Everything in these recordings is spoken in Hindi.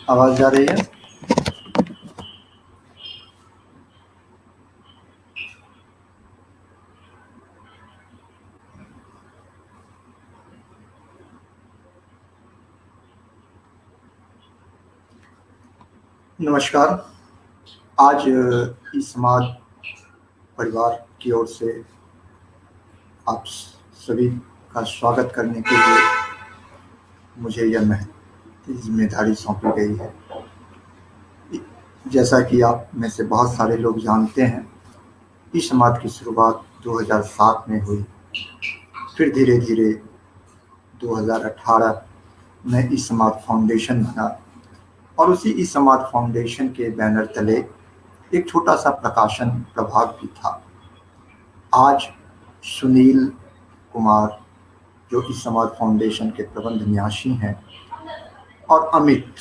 आवाज जा रही है? नमस्कार। आज ई समाज परिवार की ओर से आप सभी का स्वागत करने के लिए मुझे यह जिम्मेदारी सौंपी गई है। जैसा कि आप में से बहुत सारे लोग जानते हैं, ई समाज की शुरुआत 2007 में हुई। फिर धीरे धीरे 2018 में ई समाज फाउंडेशन बना और उसी ई समाज फाउंडेशन के बैनर तले एक छोटा सा प्रकाशन प्रभाग भी था। आज सुनील कुमार जो ई समाज फाउंडेशन के प्रबंध न्यासी हैं और अमित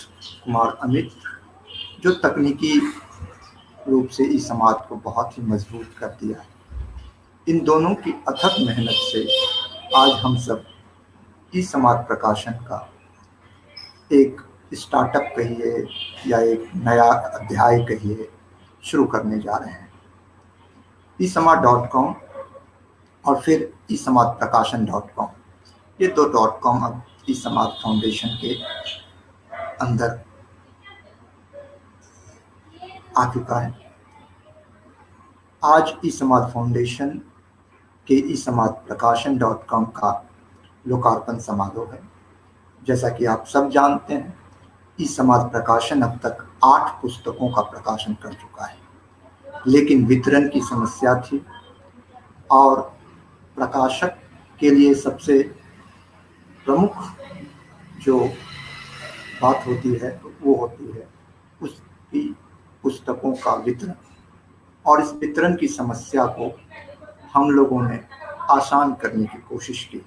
जो तकनीकी रूप से इस समाज को बहुत ही मजबूत कर दिया है। इन दोनों की अथक मेहनत से आज हम सब इस समाज प्रकाशन का एक स्टार्टअप कहिए या एक नया अध्याय कहिए शुरू करने जा रहे हैं। isamaad.com और फिर isamaadprakasan.com, ये दो .com अब इस समाज फाउंडेशन के अंदर आ चुका है। आज इस समाज फाउंडेशन के isamaadprakasan.com का लोकार्पण समारोह है। जैसा कि आप सब जानते हैं, इस समाज प्रकाशन अब तक 8 पुस्तकों का प्रकाशन कर चुका है, लेकिन वितरण की समस्या थी और प्रकाशक के लिए सबसे प्रमुख जो बात होती है वो होती है उसकी पुस्तकों का वितरण, और इस वितरण की समस्या को हम लोगों ने आसान करने की कोशिश की है।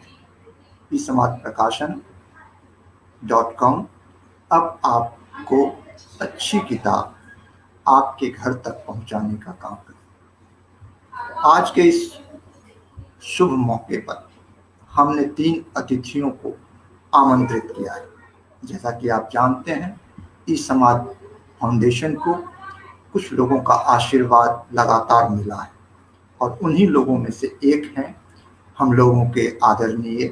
इस समाज प्रकाशन .com अब आपको अच्छी किताब आपके घर तक पहुंचाने का काम करें। आज के इस शुभ मौके पर हमने 3 अतिथियों को आमंत्रित किया है। जैसा कि आप जानते हैं, इस समाज फाउंडेशन को कुछ लोगों का आशीर्वाद लगातार मिला है और उन्हीं लोगों में से एक हैं हम लोगों के आदरणीय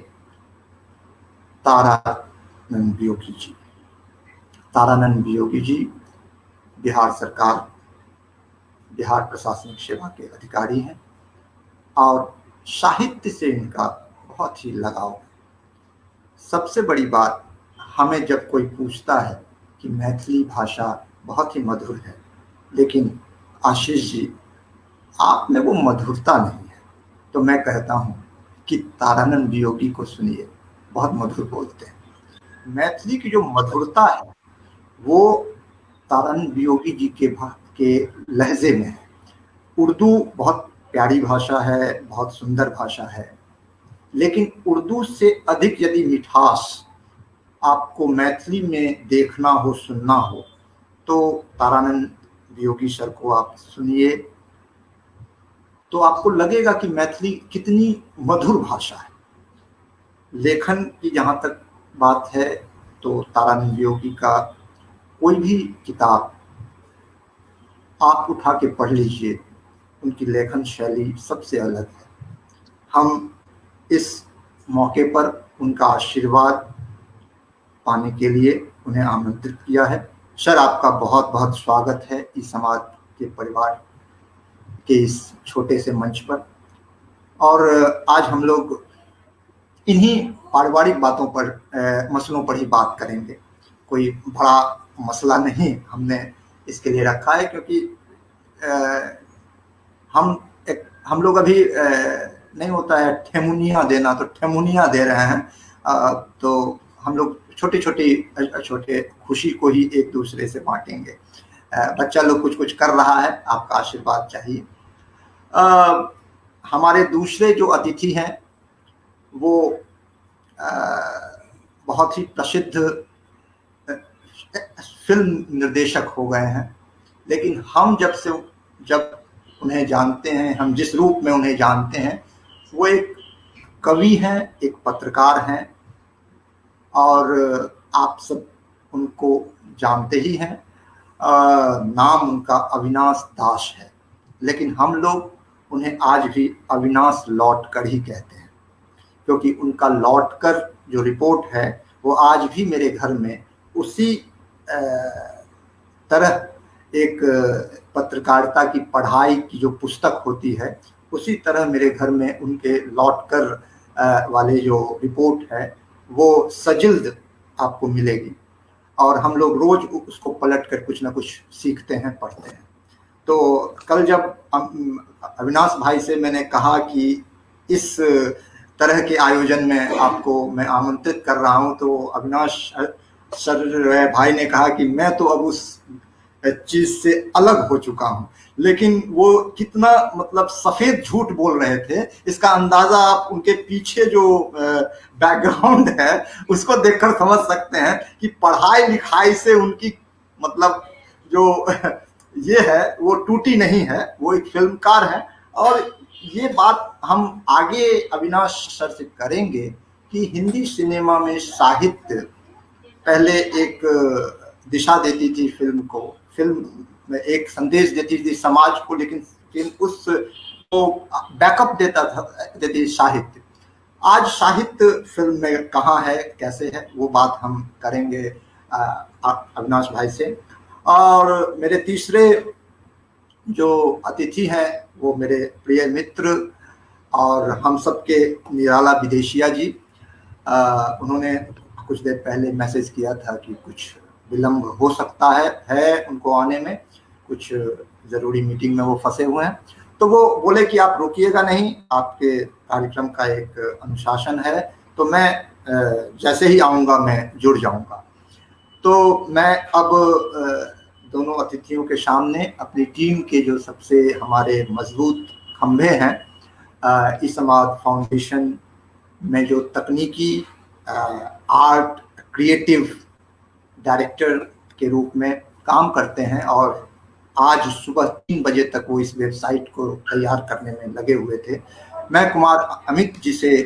तारानंद वियोगी जी। तारानंद वियोगी जी बिहार सरकार, बिहार प्रशासनिक सेवा के अधिकारी हैं और साहित्य से इनका बहुत ही लगाव। सबसे बड़ी बात, हमें जब कोई पूछता है कि मैथिली भाषा बहुत ही मधुर है, लेकिन आशीष जी आप में वो मधुरता नहीं है, तो मैं कहता हूँ कि तारानंद वियोगी को सुनिए, बहुत मधुर बोलते हैं। मैथिली की जो मधुरता है वो तारानंद वियोगी जी के लहजे में है। उर्दू बहुत प्यारी भाषा है, बहुत सुंदर भाषा है, लेकिन उर्दू से अधिक यदि मिठास आपको मैथिली में देखना हो, सुनना हो, तो तारानंद वियोगी सर को आप सुनिए तो आपको लगेगा कि मैथिली कितनी मधुर भाषा है। लेखन की जहाँ तक बात है तो तारानंद वियोगी का कोई भी किताब आप उठा के पढ़ लीजिए, उनकी लेखन शैली सबसे अलग है। हम इस मौके पर उनका आशीर्वाद पाने के लिए उन्हें आमंत्रित किया है। सर, आपका बहुत बहुत स्वागत है इस समाज के परिवार के इस छोटे से मंच पर। और आज हम लोग इन्हीं पारिवारिक बातों पर, मसलों पर ही बात करेंगे। कोई बड़ा मसला नहीं हमने इसके लिए रखा है, क्योंकि हम लोग अभी नहीं होता है ठेमुनिया देना, तो ठेमुनिया दे रहे हैं। तो हम लोग छोटे खुशी को ही एक दूसरे से बांटेंगे। बच्चा लोग कुछ कुछ कर रहा है, आपका आशीर्वाद चाहिए। हमारे दूसरे जो अतिथि हैं वो बहुत ही प्रसिद्ध फिल्म निर्देशक हो गए हैं, लेकिन हम जब उन्हें जानते हैं, हम जिस रूप में उन्हें जानते हैं, वो एक कवि हैं, एक पत्रकार हैं। और आप सब उनको जानते ही हैं। नाम उनका अविनाश दास है, लेकिन हम लोग उन्हें आज भी अविनाश लौटकर ही कहते हैं, क्योंकि उनका लौटकर जो रिपोर्ट है वो आज भी मेरे घर में उसी तरह एक पत्रकारिता की पढ़ाई की जो पुस्तक होती है, उसी तरह मेरे घर में उनके लौटकर वाले जो रिपोर्ट है वो सजिल्द आपको मिलेगी, और हम लोग रोज उसको पलट कर कुछ ना कुछ सीखते हैं, पढ़ते हैं। तो कल जब अविनाश भाई से मैंने कहा कि इस तरह के आयोजन में आपको मैं आमंत्रित कर रहा हूं, तो अविनाश सर भाई ने कहा कि मैं तो अब उस चीज से अलग हो चुका हूं, लेकिन वो कितना मतलब सफेद झूठ बोल रहे थे इसका अंदाजा आप उनके पीछे जो बैकग्राउंड है उसको देखकर समझ सकते हैं कि पढ़ाई लिखाई से उनकी मतलब जो ये है वो टूटी नहीं है, वो एक फिल्मकार है। और ये बात हम आगे अविनाश सर से करेंगे कि हिंदी सिनेमा में साहित्य पहले एक दिशा देती थी फिल्म को, फिल्म में एक संदेश देती थी समाज को, लेकिन उस को बैकअप देती साहित्य। आज साहित्य फिल्म में कहाँ है, कैसे है, वो बात हम करेंगे अविनाश भाई से। और मेरे तीसरे जो अतिथि हैं वो मेरे प्रिय मित्र और हम सबके निराला विदेशिया जी। उन्होंने कुछ देर पहले मैसेज किया था कि कुछ विलम्ब हो सकता है उनको आने में, कुछ ज़रूरी मीटिंग में वो फंसे हुए हैं। तो वो बोले कि आप रुकिएगा नहीं, आपके कार्यक्रम का एक अनुशासन है, तो मैं जैसे ही आऊँगा मैं जुड़ जाऊँगा। तो मैं अब दोनों अतिथियों के सामने अपनी टीम के जो सबसे हमारे मजबूत खंभे हैं, ई-समाज फाउंडेशन में जो तकनीकी आर्ट क्रिएटिव डायरेक्टर के रूप में काम करते हैं और आज सुबह 3 बजे तक वो इस वेबसाइट को तैयार करने में लगे हुए थे, मैं कुमार अमित जी से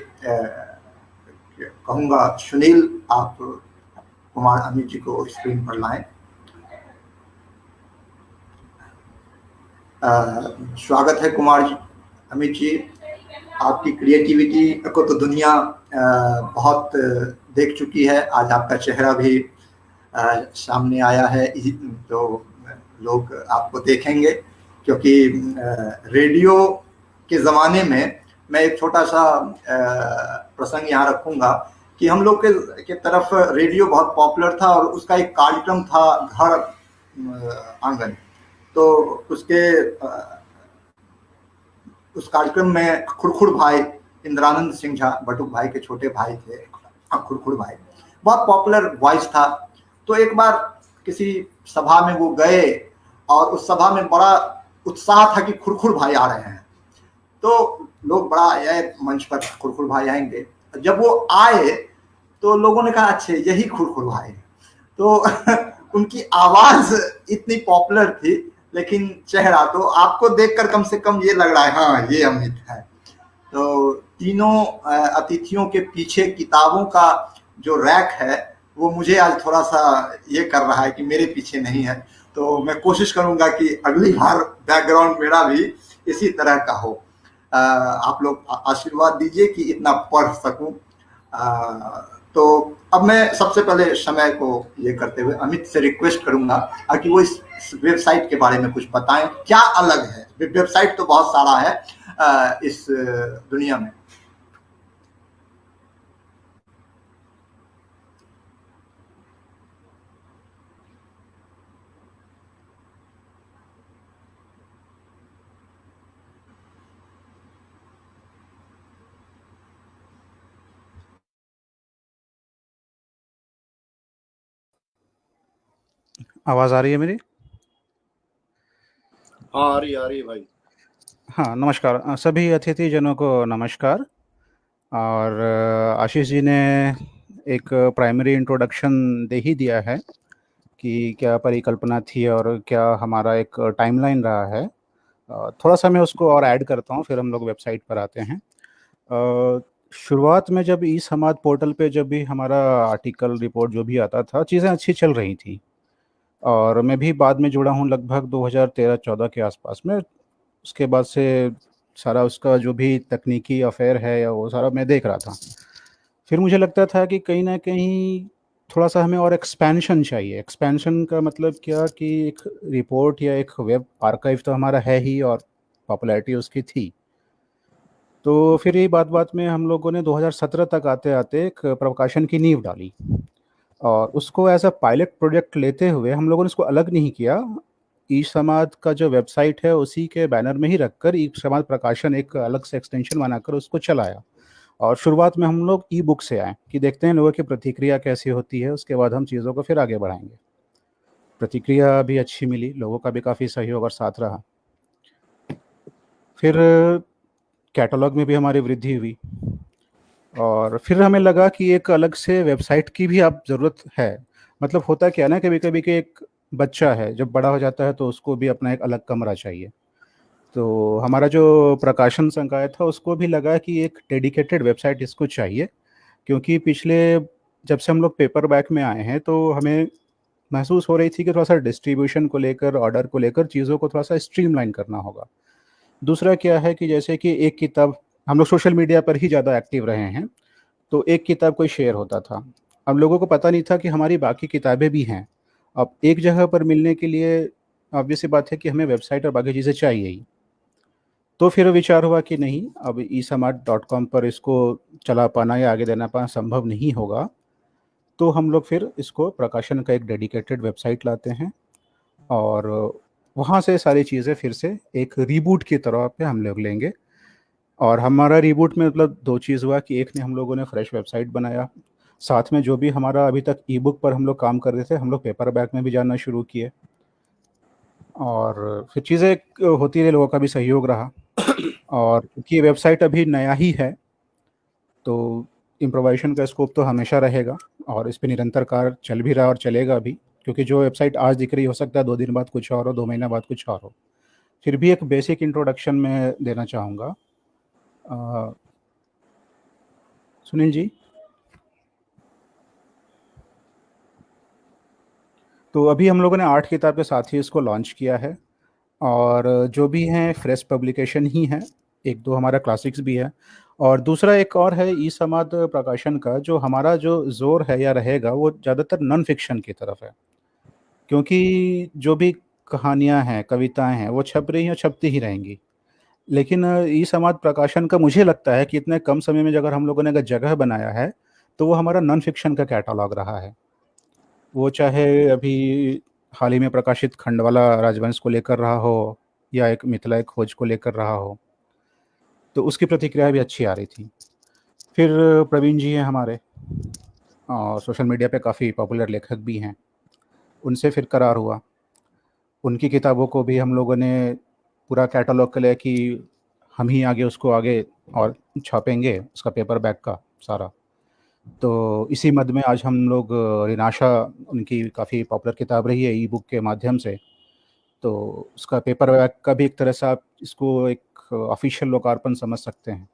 कहूँगा, सुनील आप कुमार अमित जी को स्क्रीन पर लाएं। स्वागत है कुमार जी, अमित जी। आपकी क्रिएटिविटी को तो दुनिया बहुत देख चुकी है, आज आपका चेहरा भी सामने आया है, तो लोग आपको देखेंगे, क्योंकि रेडियो के ज़माने में मैं एक छोटा सा प्रसंग यहाँ रखूँगा कि हम लोग के तरफ रेडियो बहुत पॉपुलर था और उसका एक कार्यक्रम था घर आंगन। तो उस कार्यक्रम में खुरखुर भाई इंद्रानंद सिंह झा, बटुक भाई के छोटे भाई थे, खुरखुर भाई बहुत पॉपुलर वॉइस था। तो एक बार किसी सभा में वो गए और उस सभा में बड़ा उत्साह था कि खुरखुर भाई आ रहे हैं, तो लोग बड़ा आए मंच पर, खुरखुर भाई आएंगे। जब वो आए तो लोगों ने कहा अच्छा यही खुरखुर भाई। तो उनकी आवाज इतनी पॉपुलर थी, लेकिन चेहरा तो आपको देखकर कम से कम ये लग रहा है हाँ ये अमित है। तो तीनों अतिथियों के पीछे किताबों का जो रैक है वो मुझे आज थोड़ा सा ये कर रहा है कि मेरे पीछे नहीं है, तो मैं कोशिश करूंगा कि अगली बार बैकग्राउंड मेरा भी इसी तरह का हो। आप लोग आशीर्वाद दीजिए कि इतना पढ़ सकूं। तो अब मैं सबसे पहले समय को ये करते हुए अमित से रिक्वेस्ट करूंगा कि वो इस वेबसाइट के बारे में कुछ बताएं, क्या अलग है। वेबसाइट तो बहुत सारा है इस दुनिया में। आवाज़ आ रही है मेरी? हाँ आ रही है भाई। हाँ नमस्कार सभी अतिथि जनों को नमस्कार। और आशीष जी ने एक प्राइमरी इंट्रोडक्शन दे ही दिया है कि क्या परिकल्पना थी और क्या हमारा एक टाइमलाइन रहा है। थोड़ा सा मैं उसको और ऐड करता हूँ, फिर हम लोग वेबसाइट पर आते हैं। शुरुआत में जब ई समाज पोर्टल पे जब भी हमारा आर्टिकल रिपोर्ट जो भी आता था, चीज़ें अच्छी चल रही थी। और मैं भी बाद में जुड़ा हूँ लगभग 2013-14 के आसपास में। उसके बाद से सारा उसका जो भी तकनीकी अफेयर है या वो सारा मैं देख रहा था। फिर मुझे लगता था कि कहीं न कहीं थोड़ा-सा हमें और एक्सपेंशन चाहिए। एक्सपेंशन का मतलब क्या कि एक रिपोर्ट या एक वेब आर्काइव तो हमारा है ही और पॉपुलैरिटी उसकी थी। तो फिर ये बात-बात में हम लोगों ने 2017 तक आते-आते एक प्रकाशन की नींव डाली और उसको एज़ अ पायलट प्रोजेक्ट लेते हुए हम लोगों ने इसको अलग नहीं किया। ई समाज का जो वेबसाइट है उसी के बैनर में ही रखकर ई समाज प्रकाशन एक अलग से एक्सटेंशन बनाकर उसको चलाया। और शुरुआत में हम लोग ई-बुक से आए कि देखते हैं लोगों की प्रतिक्रिया कैसी होती है, उसके बाद हम चीज़ों को फिर आगे बढ़ाएँगे। प्रतिक्रिया भी अच्छी मिली, लोगों का भी काफ़ी सहयोग और साथ रहा। फिर कैटलॉग में भी हमारी वृद्धि हुई और फिर हमें लगा कि एक अलग से वेबसाइट की भी अब ज़रूरत है। मतलब होता क्या है ना कभी-कभी कि एक बच्चा है, जब बड़ा हो जाता है तो उसको भी अपना एक अलग कमरा चाहिए। तो हमारा जो प्रकाशन संकाय था उसको भी लगा कि एक डेडिकेटेड वेबसाइट इसको चाहिए क्योंकि पिछले जब से हम लोग पेपर बैक में आए हैं तो हमें महसूस हो रही थी कि थोड़ा-सा डिस्ट्रीब्यूशन को लेकर, ऑर्डर को लेकर चीज़ों को थोड़ा-सा स्ट्रीमलाइन करना होगा। दूसरा क्या है कि जैसे कि एक किताब हम लोग सोशल मीडिया पर ही ज़्यादा एक्टिव रहे हैं, तो एक किताब कोई शेयर होता था। अब लोगों को पता नहीं था कि हमारी बाकी किताबें भी हैं। अब एक जगह पर मिलने के लिए ऑब्वियस सी बात है कि हमें वेबसाइट और बाकी चीज़ें चाहिए ही। तो फिर विचार हुआ कि नहीं, अब ई-समाज.com पर इसको चला पाना या आगे देना पाना संभव नहीं होगा। तो हम लोग फिर इसको प्रकाशन का एक डेडिकेटेड वेबसाइट लाते हैं और वहाँ से सारी चीज़ें फिर से एक रीबूट की तरह पे हम लोग लेंगे। और हमारा रीबूट में मतलब 2 चीज़ हुआ कि एक ने हम लोगों ने फ्रेश वेबसाइट बनाया, साथ में जो भी हमारा अभी तक ई-बुक पर हम लोग काम कर रहे थे, हम लोग पेपर बैक में भी जाना शुरू किए। और फिर चीज़ें होती रही, लोगों का भी सहयोग रहा और क्योंकि वेबसाइट अभी नया ही है, तो इम्प्रोवाइज़ेशन का स्कोप तो हमेशा रहेगा और इस पे निरंतर कार्य चल भी रहा है और चलेगा भी, क्योंकि जो वेबसाइट आज दिख रही हो सकता है 2 दिन बाद कुछ और हो, 2 महीना बाद कुछ और हो। फिर भी एक बेसिक इंट्रोडक्शन मैं देना चाहूँगा। अ, सुनील जी, तो अभी हम लोगों ने 8 किताब के साथ ही इसको लॉन्च किया है और जो भी हैं फ्रेश पब्लिकेशन ही हैं, 1-2 हमारा क्लासिक्स भी है और दूसरा एक और है ई-समाज प्रकाशन का जो हमारा जो ज़ोर है या रहेगा वो ज़्यादातर नॉन फ़िक्शन की तरफ है। क्योंकि जो भी कहानियाँ हैं, कविताएँ हैं, वो छप रही हैं और छपती ही रहेंगी। लेकिन ई-समाज प्रकाशन का मुझे लगता है कि इतने कम समय में अगर हम लोगों ने अगर जगह बनाया है, तो वो हमारा नॉन फ़िक्शन का कैटलॉग रहा है। वो चाहे अभी हाल ही में प्रकाशित खंडवाला राजवंश को लेकर रहा हो या एक मिथिला एक खोज को लेकर रहा हो, तो उसकी प्रतिक्रिया भी अच्छी आ रही थी। फिर प्रवीण जी हैं हमारे और सोशल मीडिया पे काफ़ी पॉपुलर लेखक भी हैं, उनसे फिर करार हुआ। उनकी किताबों को भी हम लोगों ने पूरा कैटलॉग कर लिया कि हम ही आगे उसको आगे और छापेंगे, उसका पेपर बैक का सारा। तो इसी मद में आज हम लोग रिनाशा उनकी काफ़ी पॉपुलर किताब रही है ई-बुक के माध्यम से, तो उसका पेपर बैक का भी एक तरह से आप इसको एक ऑफ़िशियल लोकार्पण समझ सकते हैं।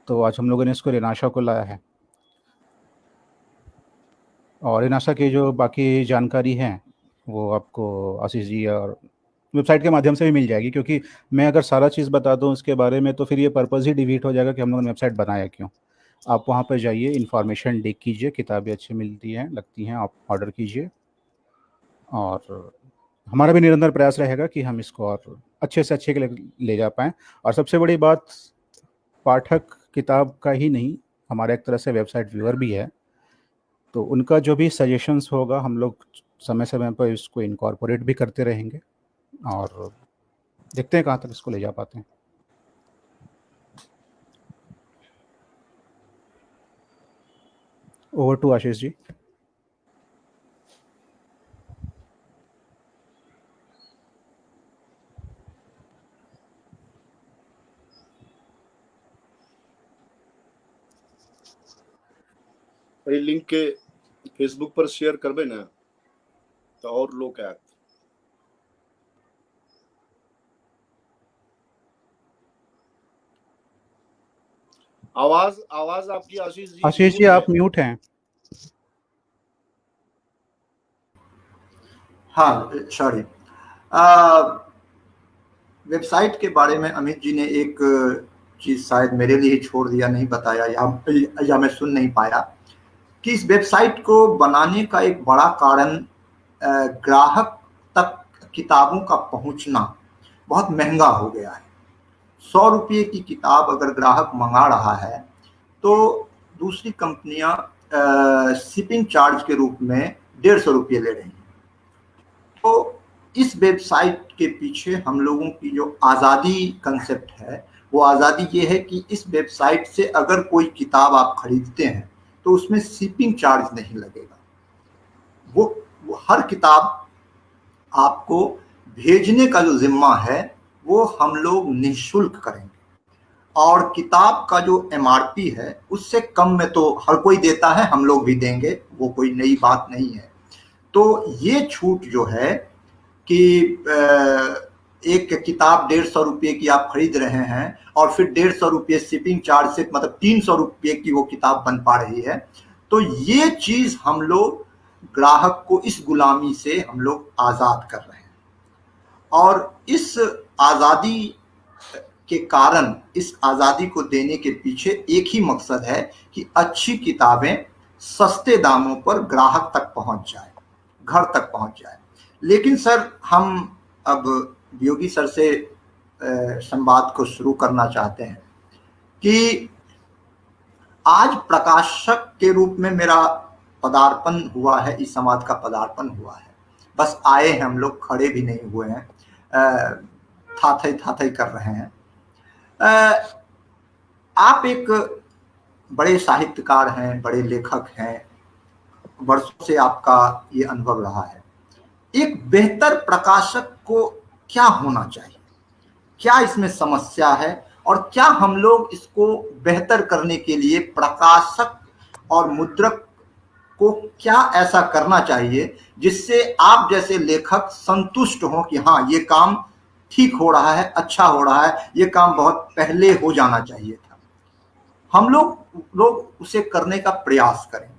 तो आज हम लोगों ने इसको रिनाशा को लाया है और रिनाशा की जो बाकी जानकारी है, वो आपको आशीष जी और वेबसाइट के माध्यम से भी मिल जाएगी क्योंकि मैं अगर सारा चीज़ बता दूँ इसके बारे में तो फिर ये पर्पज़ ही डिफीट हो जाएगा कि हम लोगों ने वेबसाइट बनाया क्यों? आप वहाँ पे जाइए, इन्फॉर्मेशन देख कीजिए, किताबें अच्छी मिलती हैं, लगती हैं, आप ऑर्डर कीजिए और हमारा भी निरंतर प्रयास रहेगा कि हम इसको और अच्छे से अच्छे के ले जा पाएँ और सबसे बड़ी बात पाठक किताब का ही नहीं, हमारा एक तरह से वेबसाइट व्यूअर भी है, तो उनका जो भी सजेशंस होगा हम लोग समय-समय पर इसको इनकॉर्पोरेट भी करते रहेंगे और देखते हैं कहाँ तक इसको ले जा पाते हैं। Over to Ashish ji. भाई लिंक के फेसबुक पर शेयर करबे ना तो और लोग आयत। आवाज आवाज आपकी आशीष जी आशीष जी mute आप है। म्यूट हैं। हाँ सॉरी। वेबसाइट के बारे में अमित जी ने एक चीज़ शायद मेरे लिए छोड़ दिया, नहीं बताया या मैं सुन नहीं पाया कि इस वेबसाइट को बनाने का एक बड़ा कारण ग्राहक तक किताबों का पहुंचना बहुत महंगा हो गया है। 100 रुपये की किताब अगर ग्राहक मंगा रहा है तो दूसरी कंपनियां शिपिंग चार्ज के रूप में 150 रुपये ले रही हैं। तो इस वेबसाइट के पीछे हम लोगों की जो आज़ादी कंसेप्ट है, वो आज़ादी ये है कि इस वेबसाइट से अगर कोई किताब आप खरीदते हैं तो उसमें शिपिंग चार्ज नहीं लगेगा। वो हर किताब आपको भेजने का जो जिम्मा है वो हम लोग निःशुल्क करेंगे, और किताब का जो MRP है उससे कम में तो हर कोई देता है, हम लोग भी देंगे, वो कोई नई बात नहीं है। तो ये छूट जो है कि एक किताब 150 रुपये की आप खरीद रहे हैं और फिर 150 रुपये शिपिंग चार्ज से, मतलब 300 रुपये की वो किताब बन पा रही है, तो ये चीज हम लोग ग्राहक को इस गुलामी से हम लोग आजाद कर रहे हैं। और इस आजादी के कारण, इस आजादी को देने के पीछे एक ही मकसद है कि अच्छी किताबें सस्ते दामों पर ग्राहक तक पहुंच जाए, घर तक पहुंच जाए। लेकिन सर, हम अब वियोगी सर से संवाद को शुरू करना चाहते हैं कि आज प्रकाशक के रूप में मेरा पदार्पण हुआ है, इस समाज का पदार्पण हुआ है। बस आए हैं हम लोग, खड़े भी नहीं हुए हैं, थाथई कर रहे हैं। आप एक बड़े साहित्यकार हैं, बड़े लेखक हैं, वर्षों से आपका ये अनुभव रहा है। एक बेहतर प्रकाशक को क्या होना चाहिए, क्या इसमें समस्या है, और क्या हम लोग इसको बेहतर करने के लिए प्रकाशक और मुद्रक को क्या ऐसा करना चाहिए जिससे आप जैसे लेखक संतुष्ट हो कि हाँ, ये काम ठीक हो रहा है, अच्छा हो रहा है, ये काम बहुत पहले हो जाना चाहिए था। हम लोग उसे करने का प्रयास करेंगे।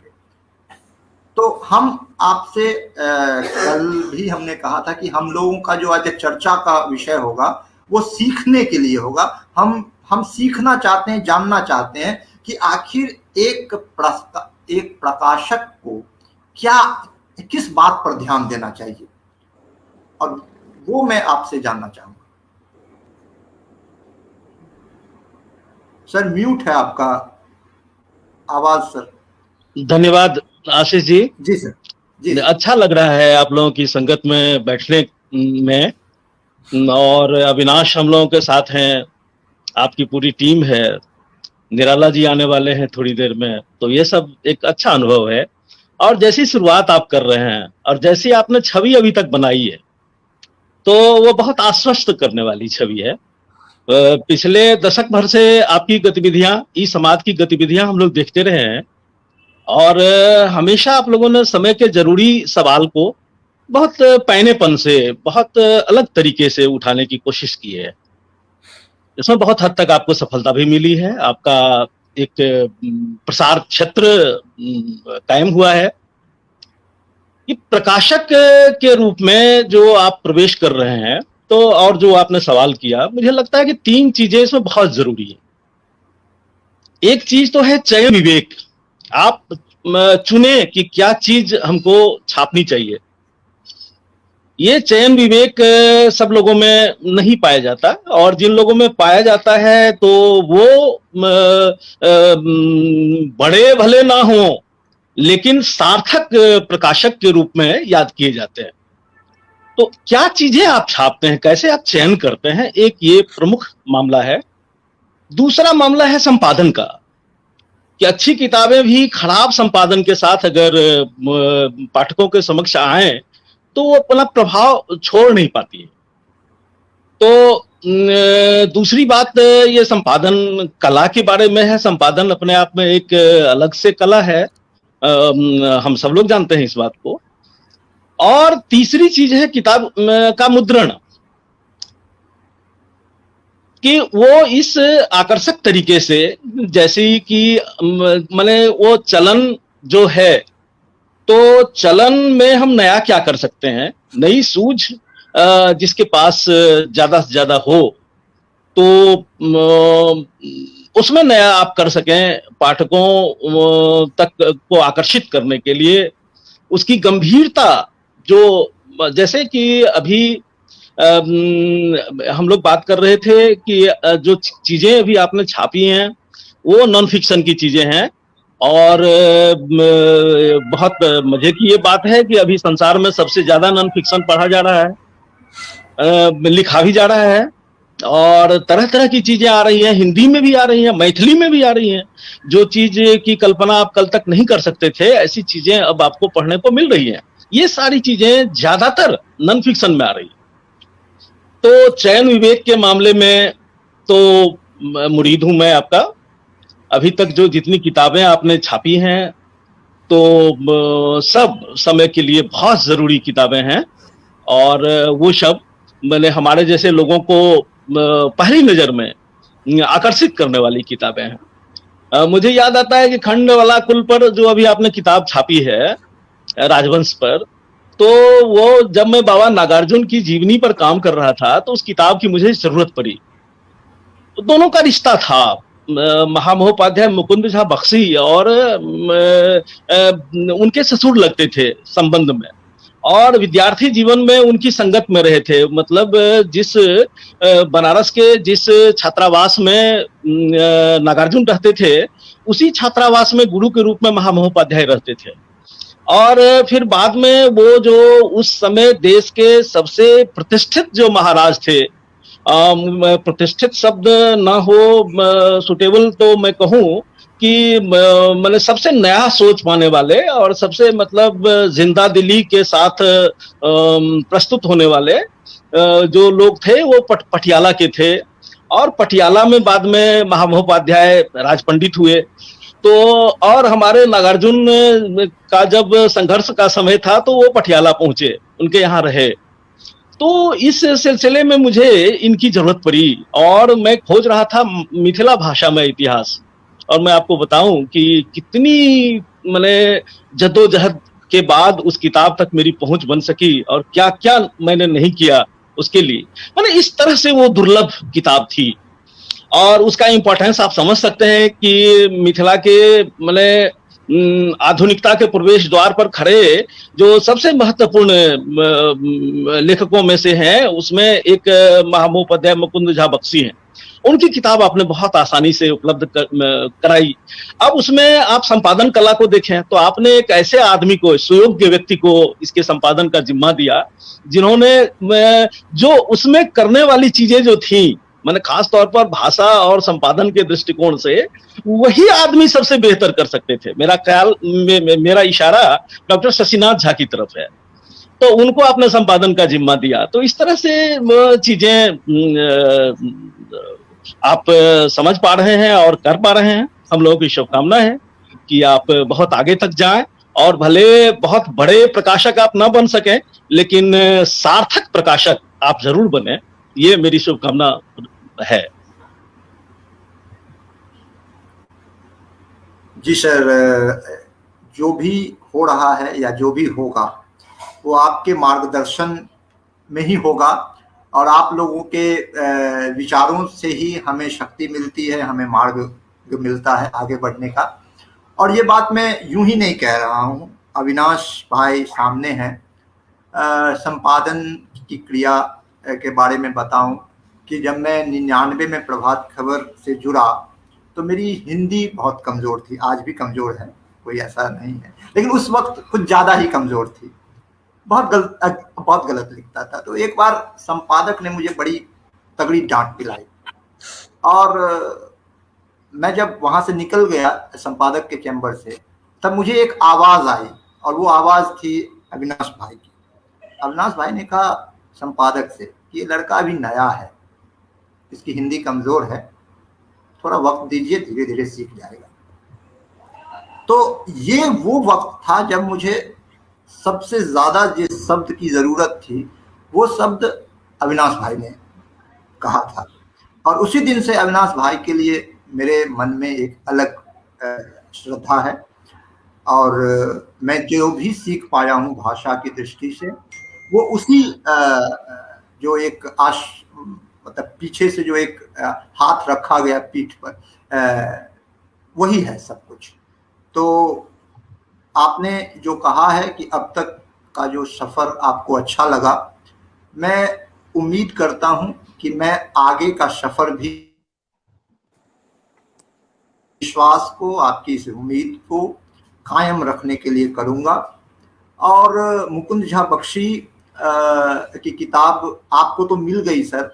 तो हम आपसे कल भी हमने कहा था कि हम लोगों का जो आज चर्चा का विषय होगा वो सीखने के लिए होगा। हम सीखना चाहते हैं, जानना चाहते हैं कि आखिर एक प्रकाशक को किस बात पर ध्यान देना चाहिए, और वो मैं आपसे जानना चाहूंगा। सर म्यूट है आपका आवाज सर। धन्यवाद आशीष जी। जी सर, जी। अच्छा लग रहा है आप लोगों की संगत में बैठने में, और अविनाश हम लोगों के साथ हैं, आपकी पूरी टीम है, निराला जी आने वाले हैं थोड़ी देर में, तो ये सब एक अच्छा अनुभव है। और जैसी शुरुआत आप कर रहे हैं और जैसी आपने छवि अभी तक बनाई है, तो वो बहुत आश्वस्त करने वाली छवि है। पिछले दशक भर से आपकी गतिविधियां, ई समाज की गतिविधियां हम लोग देखते रहे हैं, और हमेशा आप लोगों ने समय के जरूरी सवाल को बहुत पैनेपन से, बहुत अलग तरीके से उठाने की कोशिश की है। इसमें बहुत हद तक आपको सफलता भी मिली है। आपका एक प्रसार क्षेत्र कायम हुआ है। कि प्रकाशक के रूप में जो आप प्रवेश कर रहे हैं, तो और जो आपने सवाल किया, मुझे लगता है कि 3 चीजें इसमें बहुत जरूरी है। एक चीज तो है चयन विवेक। आप चुने कि क्या चीज हमको छापनी चाहिए। ये चयन विवेक सब लोगों में नहीं पाया जाता, और जिन लोगों में पाया जाता है तो वो बड़े भले ना हो, लेकिन सार्थक प्रकाशक के रूप में याद किए जाते हैं। तो क्या चीजें आप छापते हैं, कैसे आप चयन करते हैं, एक ये प्रमुख मामला है। दूसरा मामला है संपादन का, कि अच्छी किताबें भी खराब संपादन के साथ अगर पाठकों के समक्ष आए तो वो अपना प्रभाव छोड़ नहीं पाती है। तो दूसरी बात ये संपादन कला के बारे में है। संपादन अपने आप में एक अलग से कला है, हम सब लोग जानते हैं इस बात को। और तीसरी चीज है किताब का मुद्रण, कि वो इस आकर्षक तरीके से, जैसे कि माने वो चलन जो है, तो चलन में हम नया क्या कर सकते हैं, नई सूझ जिसके पास ज्यादा से ज्यादा हो, तो उसमें नया आप कर सकें, पाठकों तक को आकर्षित करने के लिए उसकी गंभीरता, जो जैसे कि अभी हम लोग बात कर रहे थे कि जो चीजें अभी आपने छापी हैं वो नॉन फिक्शन की चीजें हैं, और बहुत मजे की ये बात है कि अभी संसार में सबसे ज्यादा नॉन फिक्शन पढ़ा जा रहा है, लिखा भी जा रहा है, और तरह तरह की चीजें आ रही हैं, हिंदी में भी आ रही हैं, मैथिली में भी आ रही हैं। जो चीज की कल्पना आप कल तक नहीं कर सकते थे, ऐसी चीजें अब आपको पढ़ने को मिल रही हैं। ये सारी चीजें ज्यादातर नॉन फिक्शन में आ रही हैं। तो चयन विवेक के मामले में तो मुरीद हूं मैं आपका। अभी तक जो जितनी किताबें आपने छापी हैं, तो सब समय के लिए बहुत जरूरी किताबें हैं, और वो सब मैंने हमारे जैसे लोगों को पहली नजर में आकर्षित करने वाली किताबें हैं। मुझे याद आता है कि खंडवाला कुल पर जो अभी आपने किताब छापी है, राजवंश पर, तो वो जब मैं बाबा नागार्जुन की जीवनी पर काम कर रहा था तो उस किताब की मुझे जरूरत पड़ी। तो दोनों का रिश्ता था, महामहोपाध्याय मुकुंद झा बख्शी और उनके ससुर लगते थे संबंध में, और विद्यार्थी जीवन में उनकी संगत में रहे थे। मतलब जिस बनारस के जिस छात्रावास में नागार्जुन रहते थे, उसी छात्रावास में गुरु के रूप में महामहोपाध्याय रहते थे। और फिर बाद में वो जो उस समय देश के सबसे प्रतिष्ठित जो महाराज थे, प्रतिष्ठित शब्द ना हो सुटेबल, तो मैं कहूँ कि मैंने सबसे नया सोच पाने वाले और सबसे मतलब जिंदा दिली के साथ प्रस्तुत होने वाले जो लोग थे वो पटियाला के थे, और पटियाला में बाद में महामहोपाध्याय राजपंडित हुए। तो और हमारे नागार्जुन का जब संघर्ष का समय था तो वो पटियाला पहुंचे, उनके यहाँ रहे। तो इस सिलसिले में मुझे इनकी जरूरत पड़ी, और मैं खोज रहा था मिथिला भाषा में इतिहास। और मैं आपको बताऊं कि कितनी मैंने जद्दोजहद के बाद उस किताब तक मेरी पहुंच बन सकी, और क्या क्या मैंने नहीं किया उसके लिए। मैंने इस तरह से वो दुर्लभ किताब थी, और उसका इम्पोर्टेंस आप समझ सकते हैं कि मिथिला के मैंने आधुनिकता के प्रवेश द्वार पर खड़े जो सबसे महत्वपूर्ण लेखकों में से हैं, उसमें एक महामहोपाध्याय मुकुंद झा बख्शी हैं। उनकी किताब आपने बहुत आसानी से उपलब्ध कराई। अब उसमें आप संपादन कला को देखें तो आपने एक ऐसे आदमी को, सुयोग्य व्यक्ति को इसके संपादन का जिम्मा दिया, जिन्होंने जो उसमें करने वाली चीजें जो थी, मैंने खास तौर पर भाषा और संपादन के दृष्टिकोण से वही आदमी सबसे बेहतर कर सकते थे। मेरा ख्याल, मेरा इशारा डॉक्टर शशिनाथ झा की तरफ है। तो उनको आपने संपादन का जिम्मा दिया। तो इस तरह से चीजें आप समझ पा रहे हैं और कर पा रहे हैं। हम लोगों की शुभकामना है कि आप बहुत आगे तक जाएं, और भले बहुत बड़े प्रकाशक आप ना बन सकें, लेकिन सार्थक प्रकाशक आप जरूर बने, ये मेरी शुभकामना है। जी सर, जो भी हो रहा है या जो भी होगा वो आपके मार्गदर्शन में ही होगा, और आप लोगों के विचारों से ही हमें शक्ति मिलती है, हमें मार्ग मिलता है आगे बढ़ने का। और ये बात मैं यूं ही नहीं कह रहा हूँ, अविनाश भाई सामने हैं। संपादन की क्रिया के बारे में बताऊं कि जब मैं 99 में प्रभात खबर से जुड़ा तो मेरी हिंदी बहुत कमज़ोर थी, आज भी कमज़ोर है, कोई ऐसा नहीं है, लेकिन उस वक्त कुछ ज़्यादा ही कमज़ोर थी, बहुत गलत लिखता था। तो एक बार संपादक ने मुझे बड़ी तगड़ी डांट पिलाई, और मैं जब वहाँ से निकल गया संपादक के चैम्बर से, तब मुझे एक आवाज़ आई, और वो आवाज़ थी अविनाश भाई की। अविनाश भाई ने कहा संपादक से कि ये लड़का अभी नया है, इसकी हिंदी कमज़ोर है, थोड़ा वक्त दीजिए, धीरे धीरे सीख जाएगा। तो ये वो वक्त था जब मुझे सबसे ज़्यादा जिस शब्द की ज़रूरत थी वो शब्द अविनाश भाई ने कहा था। और उसी दिन से अविनाश भाई के लिए मेरे मन में एक अलग श्रद्धा है। और मैं जो भी सीख पाया हूँ भाषा की दृष्टि से, वो उसी जो एक मतलब पीछे से जो एक हाथ रखा गया पीठ पर, वही है सब कुछ। तो आपने जो कहा है कि अब तक का जो सफ़र आपको अच्छा लगा, मैं उम्मीद करता हूं कि मैं आगे का सफ़र भी विश्वास को, आपकी इस उम्मीद को कायम रखने के लिए करूंगा। और मुकुंद झा बख्शी की किताब आपको तो मिल गई सर,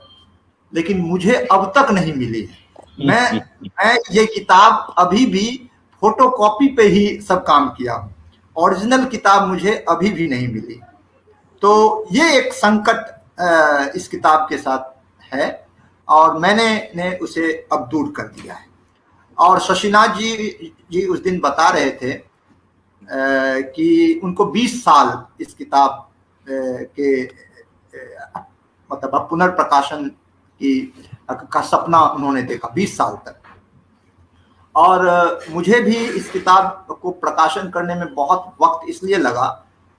लेकिन मुझे अब तक नहीं मिली है। मैं ये किताब अभी भी फोटोकॉपी पे ही सब काम किया हूँ, ओरिजिनल किताब मुझे अभी भी नहीं मिली। तो ये एक संकट इस किताब के साथ है और मैंने उसे अब दूर कर दिया है। और शशिनाथ जी उस दिन बता रहे थे कि उनको 20 साल इस किताब के मतलब पुनर्प्रकाशन का सपना उन्होंने देखा, 20 साल तक। और मुझे भी इस किताब को प्रकाशन करने में बहुत वक्त इसलिए लगा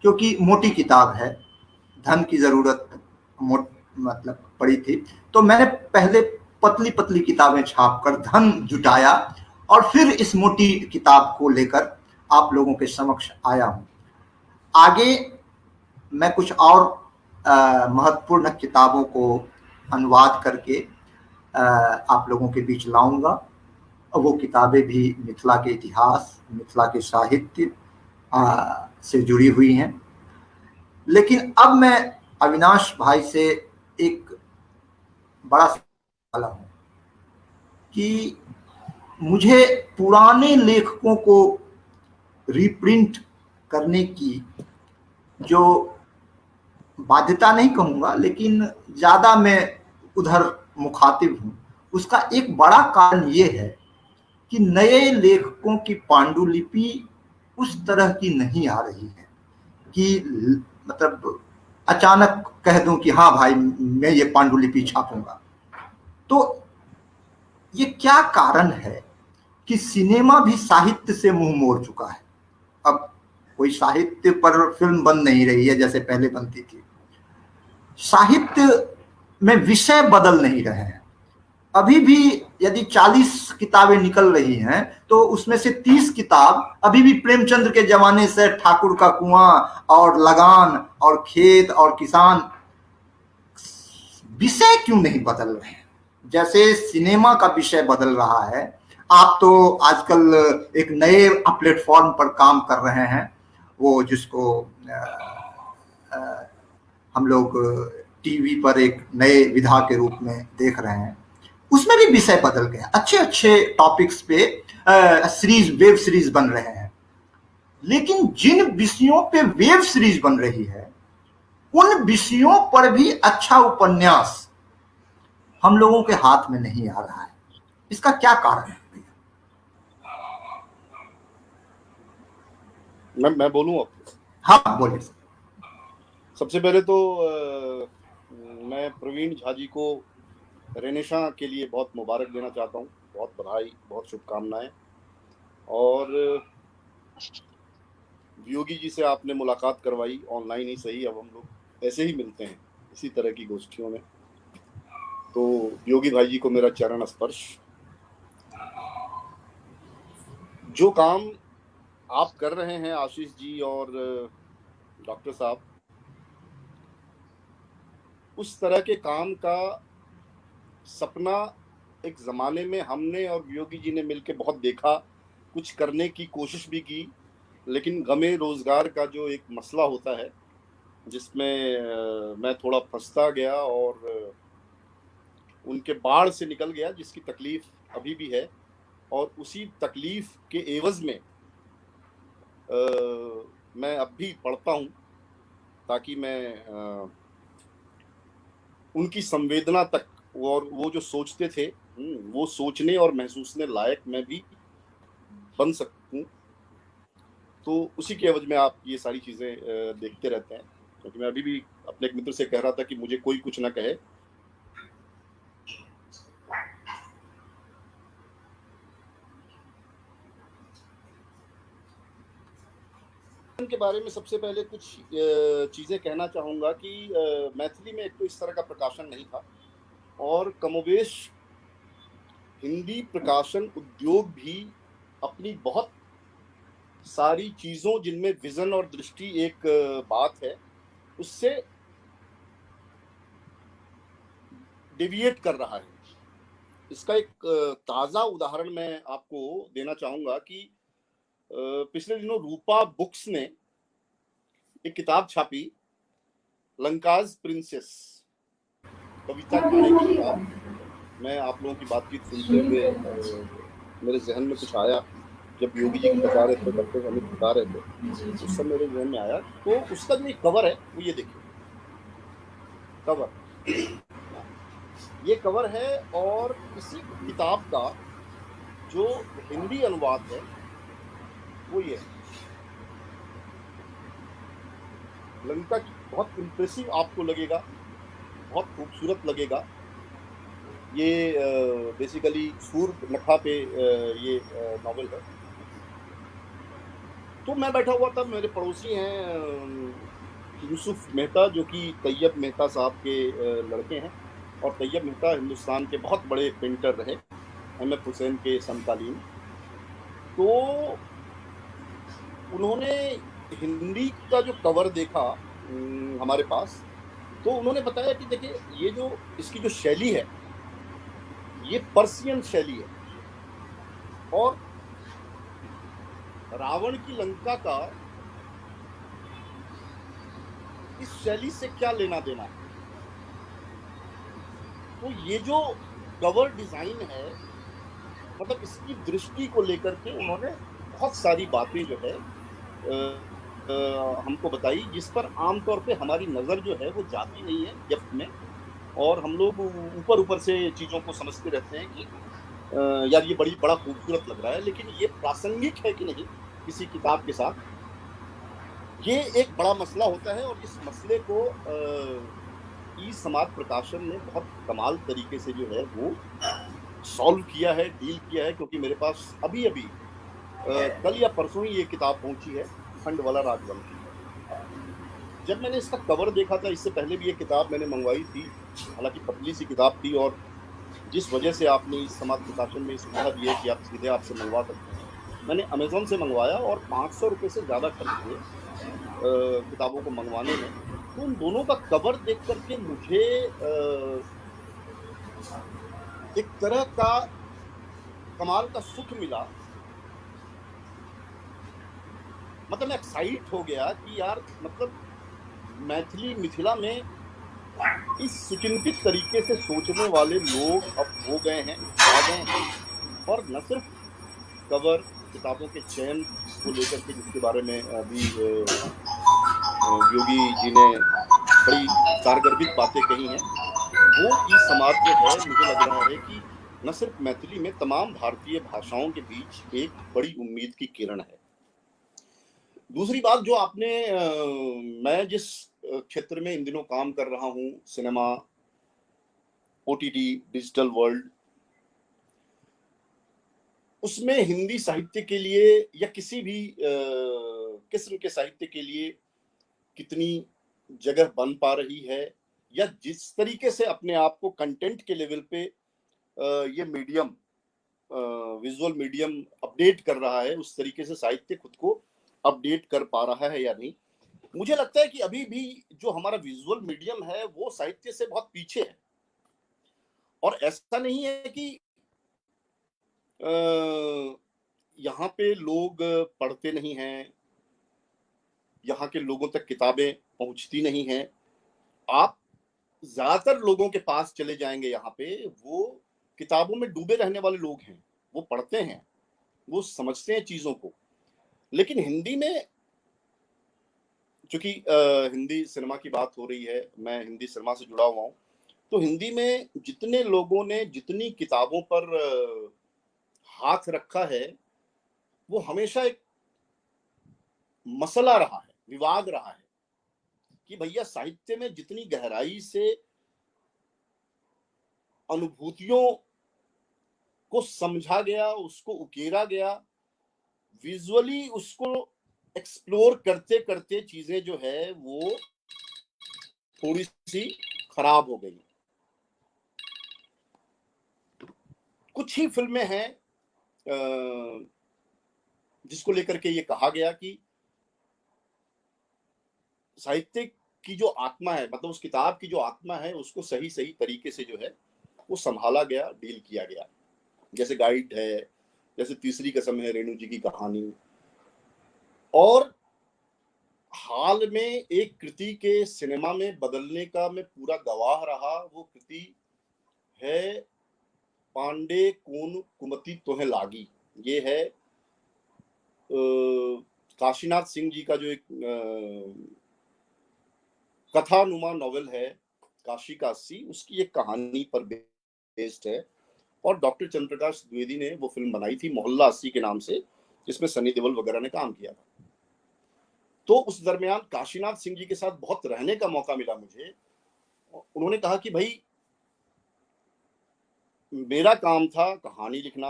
क्योंकि मोटी किताब है, धन की ज़रूरत मतलब पड़ी थी। तो मैंने पहले पतली पतली किताबें छापकर धन जुटाया और फिर इस मोटी किताब को लेकर आप लोगों के समक्ष आया हूँ। आगे मैं कुछ और महत्वपूर्ण किताबों को अनुवाद करके आप लोगों के बीच लाऊंगा। वो किताबें भी मिथिला के इतिहास, मिथिला के साहित्य से जुड़ी हुई हैं। लेकिन अब मैं अविनाश भाई से एक बड़ा सवाल हूँ कि मुझे पुराने लेखकों को रीप्रिंट करने की जो बाध्यता नहीं कहूँगा, लेकिन ज़्यादा मैं उधर मुखातिब हूँ, उसका एक बड़ा कारण ये है कि नए लेखकों की पांडुलिपि उस तरह की नहीं आ रही है कि मतलब अचानक कह दूं कि हाँ भाई मैं ये पांडुलिपि छापूंगा। तो ये क्या कारण है कि सिनेमा भी साहित्य से मुंह मोड़ चुका है? अब कोई साहित्य पर फिल्म बन नहीं रही है जैसे पहले बनती थी। साहित्य में विषय बदल नहीं रहे हैं। अभी भी यदि 40 किताबें निकल रही हैं तो उसमें से 30 किताब अभी भी प्रेमचंद्र के जमाने से ठाकुर का कुआं और लगान और खेत और किसान। विषय क्यों नहीं बदल रहे हैं जैसे सिनेमा का विषय बदल रहा है? आप तो आजकल एक नए प्लेटफॉर्म पर काम कर रहे हैं, वो जिसको हम लोग टीवी पर एक नए विधा के रूप में देख रहे हैं। उसमें भी विषय बदल गया, अच्छे अच्छे टॉपिक्स पे सीरीज, वेब सीरीज बन रहे हैं। लेकिन जिन विषयों पे वेब सीरीज बन रही है उन विषयों पर भी अच्छा उपन्यास हम लोगों के हाथ में नहीं आ रहा है। इसका क्या कारण है? मैं बोलूं आपको? हाँ बोलिए। सबसे पहले तो मैं प्रवीण झा जी को रेनेशा के लिए बहुत मुबारक देना चाहता हूँ, बहुत बधाई, बहुत शुभकामनाएं। और वियोगी जी से आपने मुलाकात करवाई, ऑनलाइन ही सही, अब हम लोग ऐसे ही मिलते हैं इसी तरह की गोष्ठियों में। तो वियोगी भाई जी को मेरा चरण स्पर्श। जो काम आप कर रहे हैं आशीष जी और डॉक्टर साहब, उस तरह के काम का सपना एक ज़माने में हमने और वियोगी जी ने मिलकर बहुत देखा, कुछ करने की कोशिश भी की, लेकिन गमे रोज़गार का जो एक मसला होता है जिसमें मैं थोड़ा फंसता गया और उनके बाढ़ से निकल गया, जिसकी तकलीफ़ अभी भी है। और उसी तकलीफ़ के एवज़ में मैं अब भी पढ़ता हूँ ताकि मैं उनकी संवेदना तक और वो जो सोचते थे वो सोचने और महसूसने लायक मैं भी बन सकूं। तो उसी के एवज में आप ये सारी चीज़ें देखते रहते हैं, क्योंकि मैं अभी भी अपने एक मित्र से कह रहा था कि मुझे कोई कुछ ना कहे, के बारे में सबसे पहले कुछ चीज़ें कहना चाहूँगा कि मैथिली में एक तो इस तरह का प्रकाशन नहीं था, और कमोबेश हिंदी प्रकाशन उद्योग भी अपनी बहुत सारी चीज़ों, जिनमें विजन और दृष्टि एक बात है, उससे डेविएट कर रहा है। इसका एक ताज़ा उदाहरण मैं आपको देना चाहूँगा कि पिछले दिनों रूपा बुक्स ने एक किताब छापी, लंकाज प्रिंसेस, कविता खाने की किताब। मैं आप लोगों की बातचीत सुनते हुए मेरे जहन में कुछ आया, जब योगी जी बता रहे थे, डॉक्टर अमित बता रहे थे, उस समय मेरे जहन में आया। तो उसका जो एक कवर है वो ये देखिए, कवर, ये कवर है, और इसी किताब का जो हिंदी अनुवाद है वो ये है। लंका की बहुत इंप्रेसिव आपको लगेगा, बहुत खूबसूरत लगेगा। ये बेसिकली सूर्यनखा पे ये नॉवेल है। तो मैं बैठा हुआ था, मेरे पड़ोसी हैं यूसुफ मेहता, जो कि तैयब मेहता साहब के लड़के हैं, और तैयब मेहता हिंदुस्तान के बहुत बड़े पेंटर रहे, एम.एफ. हुसैन के समकालीन। तो उन्होंने हिंदी का जो कवर देखा हमारे पास, तो उन्होंने बताया कि देखिए, ये जो इसकी जो शैली है, ये पर्शियन शैली है, और रावण की लंका का इस शैली से क्या लेना देना है। तो ये जो कवर डिजाइन है, मतलब इसकी दृष्टि को लेकर के उन्होंने बहुत सारी बातें जो है हमको बताई, जिस पर आमतौर पे हमारी नज़र जो है वो जाती नहीं है डेप्थ में, और हम लोग ऊपर ऊपर से चीज़ों को समझते रहते हैं कि यार ये बड़ा खूबसूरत लग रहा है, लेकिन ये प्रासंगिक है कि नहीं किसी किताब के साथ, ये एक बड़ा मसला होता है। और इस मसले को ई समाज प्रकाशन ने बहुत कमाल तरीके से जो है वो सॉल्व किया है, डील किया है। क्योंकि मेरे पास अभी अभी कल या परसों ही ये किताब पहुंची है, खंडवाला राजवंश की। जब मैंने इसका कवर देखा था, इससे पहले भी ये किताब मैंने मंगवाई थी, हालांकि पतली सी किताब थी, और जिस वजह से आपने इस समाज प्रकाशन में सुविधा दी है कि आप सीधे आपसे मंगवा सकते हैं, मैंने अमेजोन से मंगवाया, और 500 रुपये से ज़्यादा खर्च हुए किताबों को मंगवाने में। तो उन दोनों का कवर देख करके मुझे एक तरह का कमाल का सुख मिला। मतलब मैं एक्साइट हो गया कि यार, मतलब मैथिली मिथिला में इस सुचिंतित तरीके से सोचने वाले लोग अब हो गए हैं, आ गए हैं। और न सिर्फ कवर, किताबों के चयन को लेकर के, जिसके बारे में अभी योगी जी ने बड़ी कारगर्भित बातें कही हैं, वो इस समाज जो है, मुझे लग रहा है कि न सिर्फ मैथिली में, तमाम भारतीय भाषाओं के बीच एक बड़ी उम्मीद की किरण है। दूसरी बात जो आपने मैं जिस क्षेत्र में इन दिनों काम कर रहा हूँ, सिनेमा, ओटीटी, डिजिटल वर्ल्ड, उसमें हिंदी साहित्य के लिए या किसी भी किस्म के साहित्य के लिए कितनी जगह बन पा रही है, या जिस तरीके से अपने आप को कंटेंट के लेवल पे ये मीडियम, विजुअल मीडियम अपडेट कर रहा है, उस तरीके से साहित्य खुद को अपडेट कर पा रहा है या नहीं। मुझे लगता है कि अभी भी जो हमारा विजुअल मीडियम है वो साहित्य से बहुत पीछे है। और ऐसा नहीं है कि यहाँ पे लोग पढ़ते नहीं हैं, यहाँ के लोगों तक किताबें पहुंचती नहीं हैं। आप ज्यादातर लोगों के पास चले जाएंगे, यहाँ पे वो किताबों में डूबे रहने वाले लोग हैं, वो पढ़ते हैं, वो समझते हैं चीजों को। लेकिन हिंदी में, चूंकि हिंदी सिनेमा की बात हो रही है, मैं हिंदी सिनेमा से जुड़ा हुआ हूँ, तो हिंदी में जितने लोगों ने जितनी किताबों पर हाथ रखा है, वो हमेशा एक मसला रहा है, विवाद रहा है कि भैया साहित्य में जितनी गहराई से अनुभूतियों को समझा गया, उसको उकेरा गया, विजुअली उसको एक्सप्लोर करते करते चीजें जो है वो थोड़ी सी खराब हो गई। कुछ ही फिल्में हैं जिसको लेकर के ये कहा गया कि साहित्य की जो आत्मा है, मतलब उस किताब की जो आत्मा है, उसको सही सही तरीके से जो है वो संभाला गया, डील किया गया। जैसे गाइड है, जैसे तीसरी कसम है, रेणु जी की कहानी। और हाल में एक कृति के सिनेमा में बदलने का मैं पूरा गवाह रहा। वो कृति है पांडे कौन कुमति तोहे लागी। ये है काशीनाथ सिंह जी का जो एक कथानुमा नॉवेल है, काशी का 80, उसकी एक कहानी पर बेस्ड है। और डॉक्टर चंद्रप्रकाश द्विवेदी ने वो फिल्म बनाई थी मोहल्ला 80 के नाम से, जिसमें सनी देओल वगैरह ने काम किया था। तो उस दरमियान काशीनाथ सिंह जी के साथ बहुत रहने का मौका मिला मुझे। उन्होंने कहा कि भाई मेरा काम था कहानी लिखना,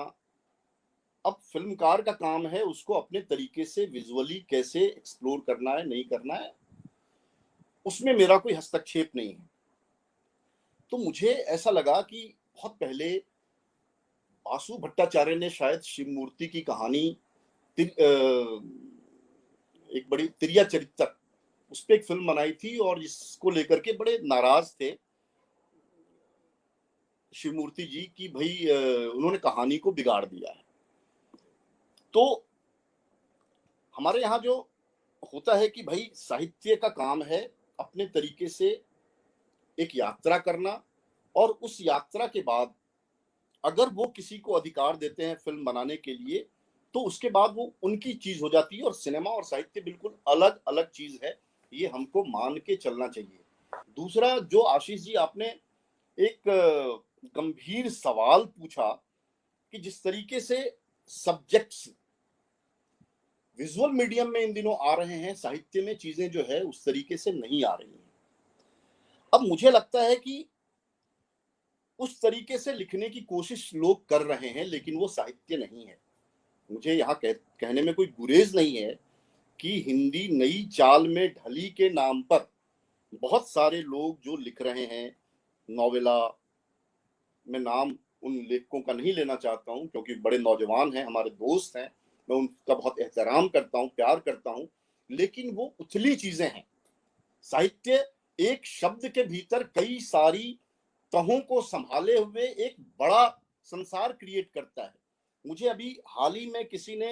अब फिल्मकार का काम है उसको अपने तरीके से विजुअली कैसे एक्सप्लोर करना है, नहीं करना है, उसमें मेरा कोई हस्तक्षेप नहीं है। तो मुझे ऐसा लगा कि बहुत पहले बासु भट्टाचार्य ने शायद शिवमूर्ति की कहानी एक बड़ी तिरिया चरित्र, उस पर एक फिल्म बनाई थी और इसको लेकर के बड़े नाराज थे शिवमूर्ति जी की भाई उन्होंने कहानी को बिगाड़ दिया है। तो हमारे यहाँ जो होता है कि भाई साहित्य का काम है अपने तरीके से एक यात्रा करना, और उस यात्रा के बाद अगर वो किसी को अधिकार देते हैं फिल्म बनाने के लिए, तो उसके बाद वो उनकी चीज हो जाती है। और सिनेमा और साहित्य बिल्कुल अलग अलग चीज है, ये हमको मान के चलना चाहिए। दूसरा, जो आशीष जी आपने एक गंभीर सवाल पूछा कि जिस तरीके से सब्जेक्ट्स विजुअल मीडियम में इन दिनों आ रहे हैं, साहित्य में चीजें जो है उस तरीके से नहीं आ रही हैं। अब मुझे लगता है कि उस तरीके से लिखने की कोशिश लोग कर रहे हैं, लेकिन वो साहित्य नहीं है। मुझे यहाँ कहने में कोई गुरेज नहीं है कि हिंदी नई चाल में ढली के नाम पर बहुत सारे लोग जो लिख रहे हैं नॉवेला, मैं नाम उन लेखकों का नहीं लेना चाहता हूं क्योंकि बड़े नौजवान हैं, हमारे दोस्त हैं, मैं उनका बहुत एहतराम करता हूं, प्यार करता हूं, लेकिन वो उथली चीजें हैं। साहित्य एक शब्द के भीतर कई सारी तहों को संभाले हुए एक बड़ा संसार क्रिएट करता है। मुझे अभी हाल ही में किसी ने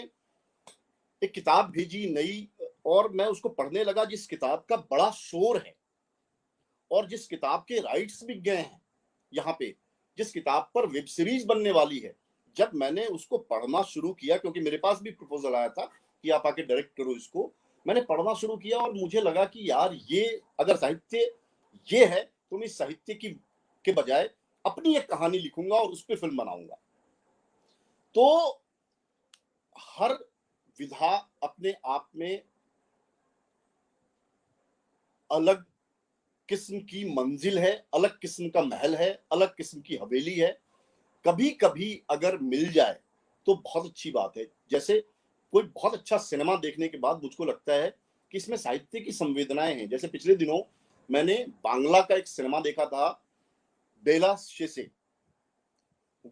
एक किताब भेजी नई, और मैं उसको पढ़ने लगा, जिस किताब का बड़ा शोर है और जिस किताब के राइट्स बिक गए हैं यहाँ पे, जिस किताब पर वेब सीरीज बनने वाली है। जब मैंने उसको पढ़ना शुरू किया, क्योंकि मेरे पास भी प्रपोजल आया था कि आप आके डायरेक्ट करो इसको, मैंने पढ़ना शुरू किया और मुझे लगा कि यार ये अगर साहित्य ये है तो मैं साहित्य की के बजाय अपनी एक कहानी लिखूंगा और उस पर फिल्म बनाऊंगा। तो हर विधा अपने आप में अलग किस्म की मंजिल है, अलग किस्म का महल है, अलग किस्म की हवेली है। कभी कभी अगर मिल जाए तो बहुत अच्छी बात है। जैसे कोई बहुत अच्छा सिनेमा देखने के बाद मुझको लगता है कि इसमें साहित्य की संवेदनाएं हैं। जैसे पिछले दिनों मैंने बांग्ला का एक सिनेमा देखा था, बेला शेसे।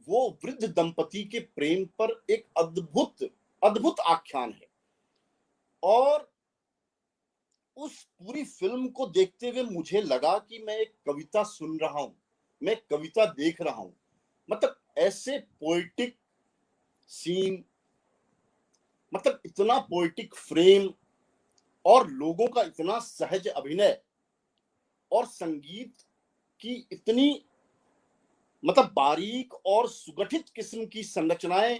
वो वृद्ध दंपति के प्रेम पर एक अद्भुत अद्भुत आख्यान है, और उस पूरी फिल्म को देखते हुए मुझे लगा कि मैं एक कविता सुन रहा हूं, मैं एक कविता देख रहा हूं। मतलब ऐसे पोएटिक सीन, मतलब इतना पोएटिक फ्रेम, और लोगों का इतना सहज अभिनय, और संगीत की इतनी मतलब बारीक और सुगठित किस्म की संरचनाएं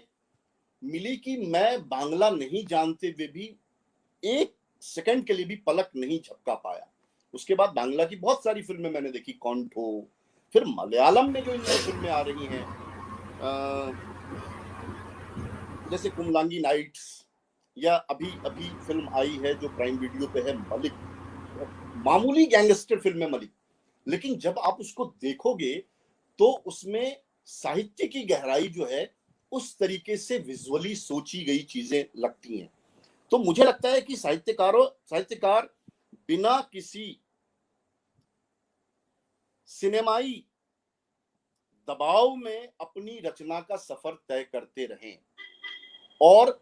मिली कि मैं बांग्ला नहीं जानते हुए भी एक सेकंड के लिए भी पलक नहीं झपका पाया। उसके बाद बांग्ला की बहुत सारी फिल्में मैंने देखी, कॉन्ठो, फिर मलयालम में जो इन फिल्में आ रही हैं जैसे कुमलांगी नाइट्स, या अभी अभी फिल्म आई है जो प्राइम वीडियो पे है, मलिक। मामूली गैंगस्टर फिल्म है मलिक, लेकिन जब आप उसको देखोगे तो उसमें साहित्य की गहराई जो है उस तरीके से विजुअली सोची गई चीजें लगती हैं। तो मुझे लगता है कि साहित्यकार बिना किसी सिनेमाई दबाव में अपनी रचना का सफर तय करते रहें, और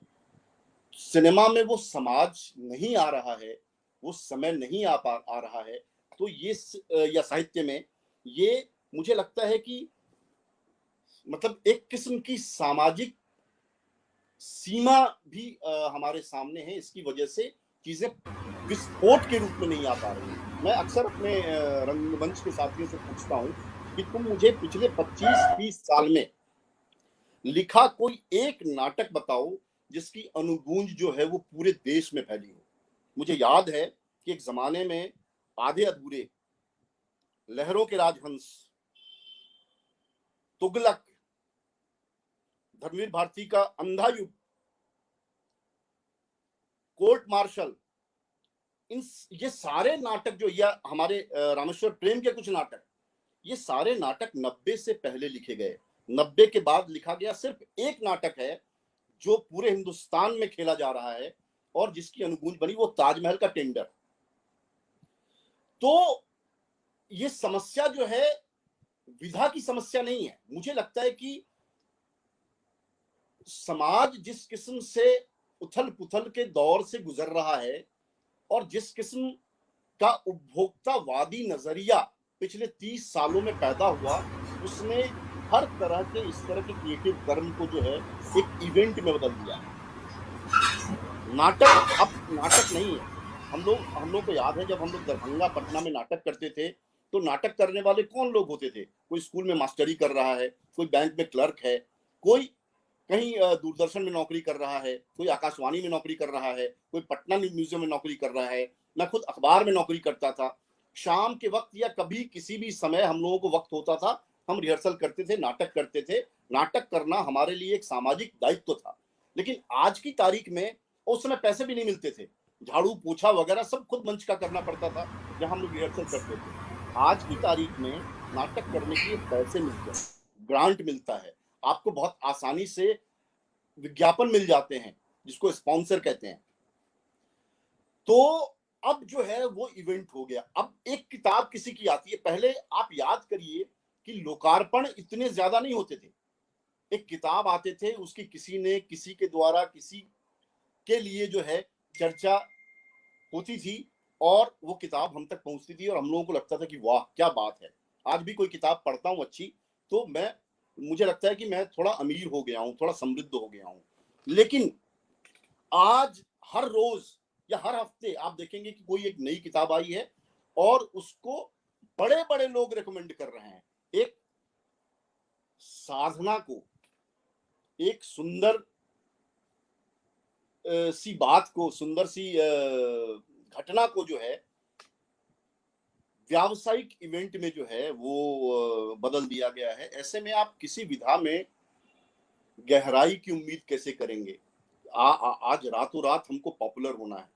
सिनेमा में वो समाज नहीं आ रहा है, वो समय नहीं आ रहा है, तो ये या साहित्य में ये मुझे लगता है कि मतलब एक किस्म की सामाजिक सीमा भी हमारे सामने है। इसकी वजह से चीजें विस्फोट के रूप में नहीं आ पा रही। मैं अक्सर अपने रंगमंच के साथियों से पूछता हूँ कि तुम मुझे पिछले 25-30 साल में लिखा कोई एक नाटक बताओ जिसकी अनुगूंज जो है वो पूरे देश में फैली हो। मुझे याद है कि एक जमाने में आधे अधूरे, लहरों के राजहंस, तुगलक, धर्मवीर भारती का अंधा युग, कोर्ट मार्शल, ये सारे नाटक जो, या हमारे रामेश्वर प्रेम के कुछ नाटक, ये सारे नाटक 90 से पहले लिखे गए। 90 के बाद लिखा गया सिर्फ एक नाटक है जो पूरे हिंदुस्तान में खेला जा रहा है और जिसकी अनुगूंज बनी, वो ताजमहल का टेंडर। तो ये समस्या जो है विधा की समस्या नहीं है। मुझे लगता है कि समाज जिस किस्म से उथल पुथल के दौर से गुजर रहा है और जिस किस्म का उपभोक्तावादी नजरिया पिछले 30 सालों में पैदा हुआ, उसने हर तरह के इस तरह के क्रिएटिव कर्म को जो है एक इवेंट में बदल दिया। नाटक अब नाटक नहीं है। हम लोग को याद है जब हम लोग दरभंगा, पटना में नाटक करते थे तो नाटक करने वाले कौन लोग होते थे? कोई स्कूल में मास्टरी कर रहा है, कोई बैंक में क्लर्क है, कोई कहीं दूरदर्शन में नौकरी कर रहा है, कोई आकाशवाणी में नौकरी कर रहा है, कोई पटना म्यूजियम में नौकरी कर रहा है। मैं खुद अखबार में नौकरी करता था। शाम के वक्त या कभी किसी भी समय हम लोगों को वक्त होता था, हम रिहर्सल करते थे, नाटक करते थे। नाटक करना हमारे लिए एक सामाजिक दायित्व था। लेकिन आज की तारीख में, उस समय पैसे भी नहीं मिलते थे, झाड़ू पोछा वगैरह सब खुद मंच का करना पड़ता था जहां हम लोग रिहर्सल करते थे। आज की तारीख में नाटक करने के लिए पैसे मिलते हैं, ग्रांट मिलता है, आपको बहुत आसानी से विज्ञापन मिल जाते हैं जिसको स्पॉन्सर कहते हैं। तो अब जो है वो इवेंट हो गया। अब एक किताब किसी की आती है, पहले आप याद करिए कि लोकार्पण इतने ज्यादा नहीं होते थे। एक किताब आते थे, उसकी किसी ने, किसी के द्वारा, किसी के लिए जो है चर्चा होती थी और वो किताब हम तक पहुंचती थी और हम लोगों को लगता था कि वाह क्या बात है। आज भी कोई किताब पढ़ता हूं अच्छी तो मुझे लगता है कि मैं थोड़ा अमीर हो गया हूं, थोड़ा समृद्ध हो गया हूं। लेकिन आज हर रोज या हर हफ्ते आप देखेंगे कि कोई एक नई किताब आई है और उसको बड़े बड़े लोग रेकमेंड कर रहे हैं। एक साधना को, एक सुंदर सी बात को, सुंदर सी घटना को जो है व्यावसायिक इवेंट में जो है वो बदल दिया गया है। ऐसे में आप किसी विधा में गहराई की उम्मीद कैसे करेंगे? आज रातों रात हमको पॉपुलर होना है।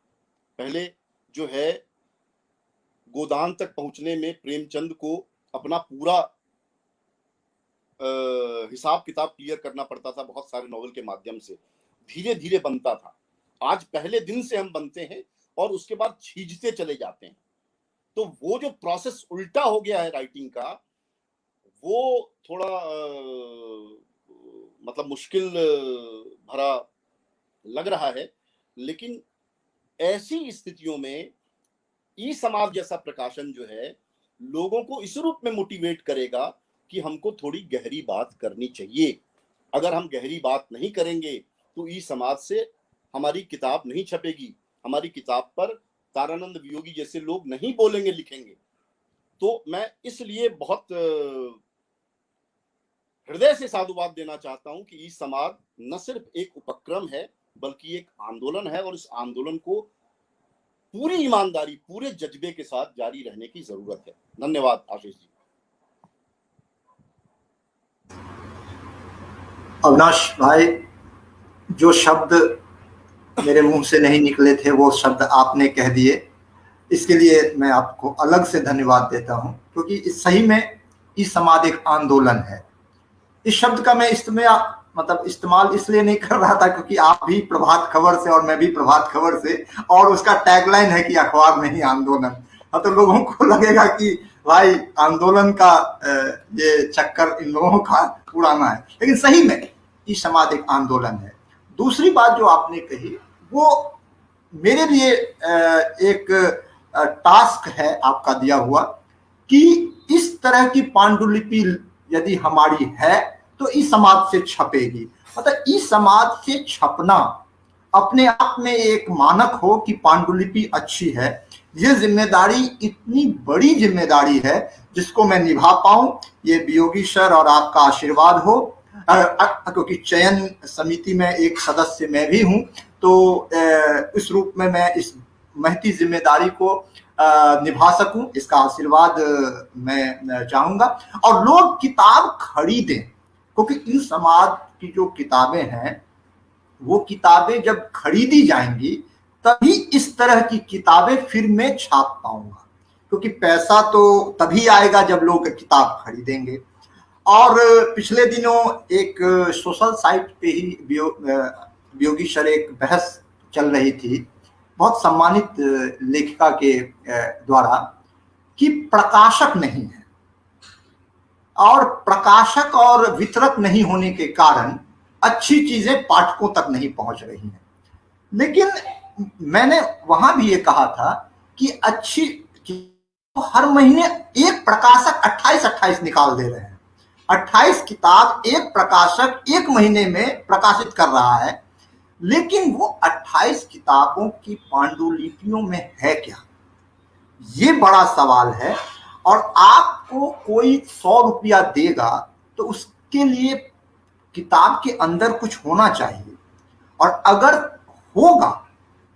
पहले जो है गोदान तक पहुंचने में प्रेमचंद को अपना पूरा हिसाब किताब क्लियर करना पड़ता था बहुत सारे नॉवेल के माध्यम से, धीरे धीरे बनता था। आज पहले दिन से हम बनते हैं और उसके बाद छींचते चले जाते हैं। तो वो जो प्रोसेस उल्टा हो गया है राइटिंग का, वो थोड़ा मतलब मुश्किल भरा लग रहा है। लेकिन ऐसी स्थितियों में ई समाज जैसा प्रकाशन जो है लोगों को इस रूप में मोटिवेट करेगा कि हमको थोड़ी गहरी बात करनी चाहिए। अगर हम गहरी बात नहीं करेंगे तो ई समाज से हमारी किताब नहीं छपेगी, हमारी किताब पर तारानंद वियोगी जैसे लोग नहीं बोलेंगे, लिखेंगे। तो मैं इसलिए बहुत हृदय से साधुवाद देना चाहता हूं कि ई समाज न सिर्फ एक उपक्रम है बल्कि एक आंदोलन है और इस आंदोलन को पूरी ईमानदारी, पूरे जज्बे के साथ जारी रहने की जरूरत है। धन्यवाद आशीष जी। अविनाश भाई, जो शब्द मेरे मुंह से नहीं निकले थे वो शब्द आपने कह दिए, इसके लिए मैं आपको अलग से धन्यवाद देता हूं, क्योंकि सही में इस समाज एक आंदोलन है। इस शब्द का मैं इस्तेमाल मतलब इस्तेमाल इसलिए नहीं कर रहा था क्योंकि आप भी प्रभात खबर से और मैं भी प्रभात खबर से, और उसका टैगलाइन है कि अखबार नहीं आंदोलन। हाँ, तो लोगों को लगेगा कि भाई आंदोलन का ये चक्कर इन लोगों का पुराना है, लेकिन सही में ई समाज एक आंदोलन है। दूसरी बात जो आपने कही वो मेरे लिए एक टास्क है आपका दिया हुआ कि इस तरह की पांडुलिपि यदि हमारी है तो इस समाज से छपेगी। मतलब इस समाज से छपना अपने आप में एक मानक हो कि पांडुलिपि अच्छी है। ये जिम्मेदारी इतनी बड़ी जिम्मेदारी है जिसको मैं निभा पाऊं, ये वियोगी सर और आपका आशीर्वाद हो, क्योंकि चयन समिति में एक सदस्य मैं भी हूं, तो इस रूप में मैं इस महती जिम्मेदारी को निभा सकूं, इसका आशीर्वाद मैं चाहूंगा। और लोग किताब खरीदें, क्योंकि इन समाज की जो किताबें हैं वो किताबें जब खरीदी जाएंगी तभी इस तरह की किताबें फिर मैं छाप पाऊंगा, क्योंकि पैसा तो तभी आएगा जब लोग किताब खरीदेंगे। और पिछले दिनों एक सोशल साइट पे ही वियोगी सर एक बहस चल रही थी बहुत सम्मानित लेखिका के द्वारा कि प्रकाशक नहीं है, और प्रकाशक और वितरक नहीं होने के कारण अच्छी चीजें पाठकों तक नहीं पहुंच रही हैं। लेकिन मैंने वहां भी ये कहा था कि अच्छी तो हर महीने एक प्रकाशक 28 निकाल दे रहे हैं। 28 किताब एक प्रकाशक एक महीने में प्रकाशित कर रहा है, लेकिन वो 28 किताबों की पांडुलिपियों में है क्या, ये बड़ा सवाल है। और आपको कोई 100 रुपया देगा तो उसके लिए किताब के अंदर कुछ होना चाहिए, और अगर होगा,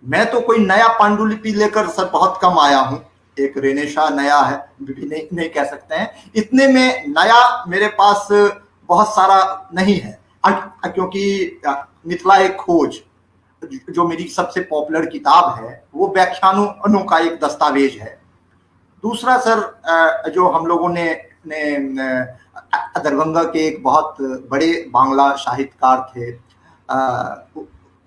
मैं तो कोई नया पांडुलिपि लेकर सर बहुत कम आया हूं, एक रेनेशा नया है भी नहीं कह सकते हैं, इतने में नया मेरे पास बहुत सारा नहीं है, क्योंकि मिथिला एक खोज जो मेरी सबसे पॉपुलर किताब है वो व्याख्यानों का एक दस्तावेज है। दूसरा सर जो हम लोगों ने दरभंगा के एक बहुत बड़े बांग्ला साहित्यकार थे,